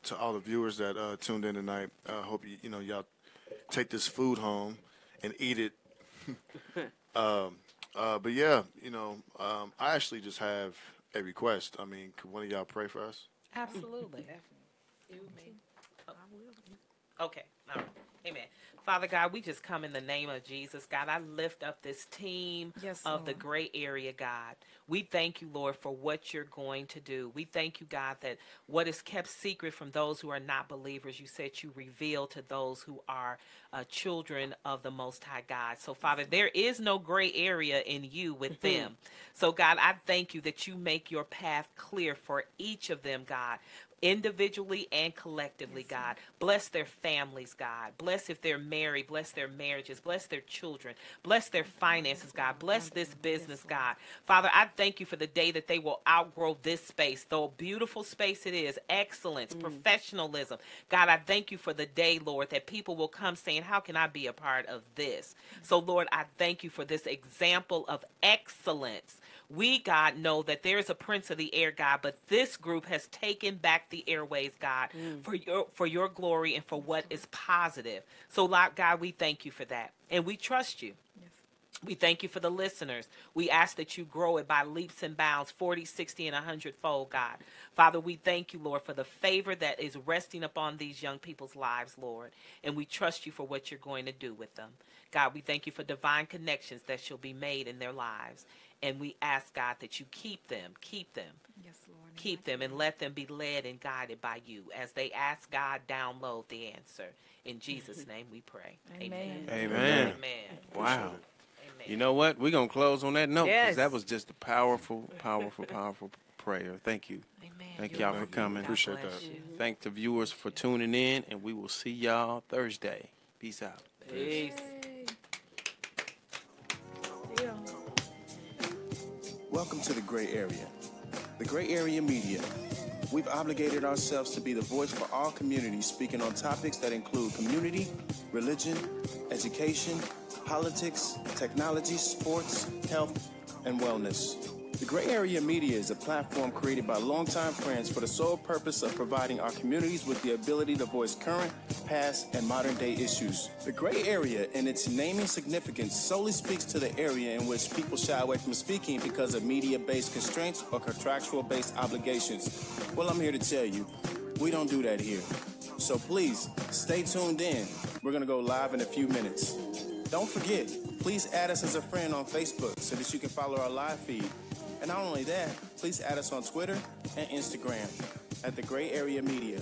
to all the viewers that tuned in tonight. I hope y'all take this food home and eat it. But yeah, I actually just have a request. I mean, could one of y'all pray for us? Absolutely. You, me. Okay. All right. Amen. Father God, we just come in the name of Jesus. God, I lift up this team of the gray area, God. We thank you, Lord, for what you're going to do. We thank you, God, that what is kept secret from those who are not believers, you said you reveal to those who are children of the Most High God. So, Father, there is no gray area in you with them. So, God, I thank you that you make your path clear for each of them, God, individually and collectively, God. Bless their families, God. Bless if they're married. Bless their marriages. Bless their children. Bless their finances, God. Bless this business, God. Father, I thank you for the day that they will outgrow this space, though beautiful space it is, excellence, professionalism. God, I thank you for the day, Lord, that people will come saying, how can I be a part of this? So, Lord, I thank you for this example of excellence. We, God, know that there is a prince of the air, God, but this group has taken back the airways, God, for your glory and for what is positive. So, Lord God, we thank you for that. And we trust you. Yes. We thank you for the listeners. We ask that you grow it by leaps and bounds, 40, 60, and 100-fold, God. Father, we thank you, Lord, for the favor that is resting upon these young people's lives, Lord. And we trust you for what you're going to do with them. God, we thank you for divine connections that shall be made in their lives. And we ask, God, that you keep them. Yes, Lord. Keep them and let them be led and guided by you. As they ask God, download the answer. In Jesus' name we pray. Amen. Amen. Wow. Amen. You know what? We're going to close on that note because that was just a powerful, powerful, powerful prayer. Thank you. Amen. Thank y'all for coming. Appreciate that. Thank the viewers for tuning in, and we will see y'all Thursday. Peace out. Peace. Welcome to the Gray Area. The Gray Area Media. We've obligated ourselves to be the voice for all communities, speaking on topics that include community, religion, education, politics, technology, sports, health, and wellness. The Gray Area Media is a platform created by longtime friends for the sole purpose of providing our communities with the ability to voice current, past, and modern-day issues. The Gray Area, in its naming significance, solely speaks to the area in which people shy away from speaking because of media-based constraints or contractual-based obligations. Well, I'm here to tell you, we don't do that here. So please, stay tuned in. We're going to go live in a few minutes. Don't forget, please add us as a friend on Facebook so that you can follow our live feed. And not only that, please add us on Twitter and Instagram at The Gray Area Media.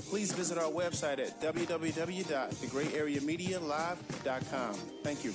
Please visit our website at www.thegrayareamedialive.com. Thank you.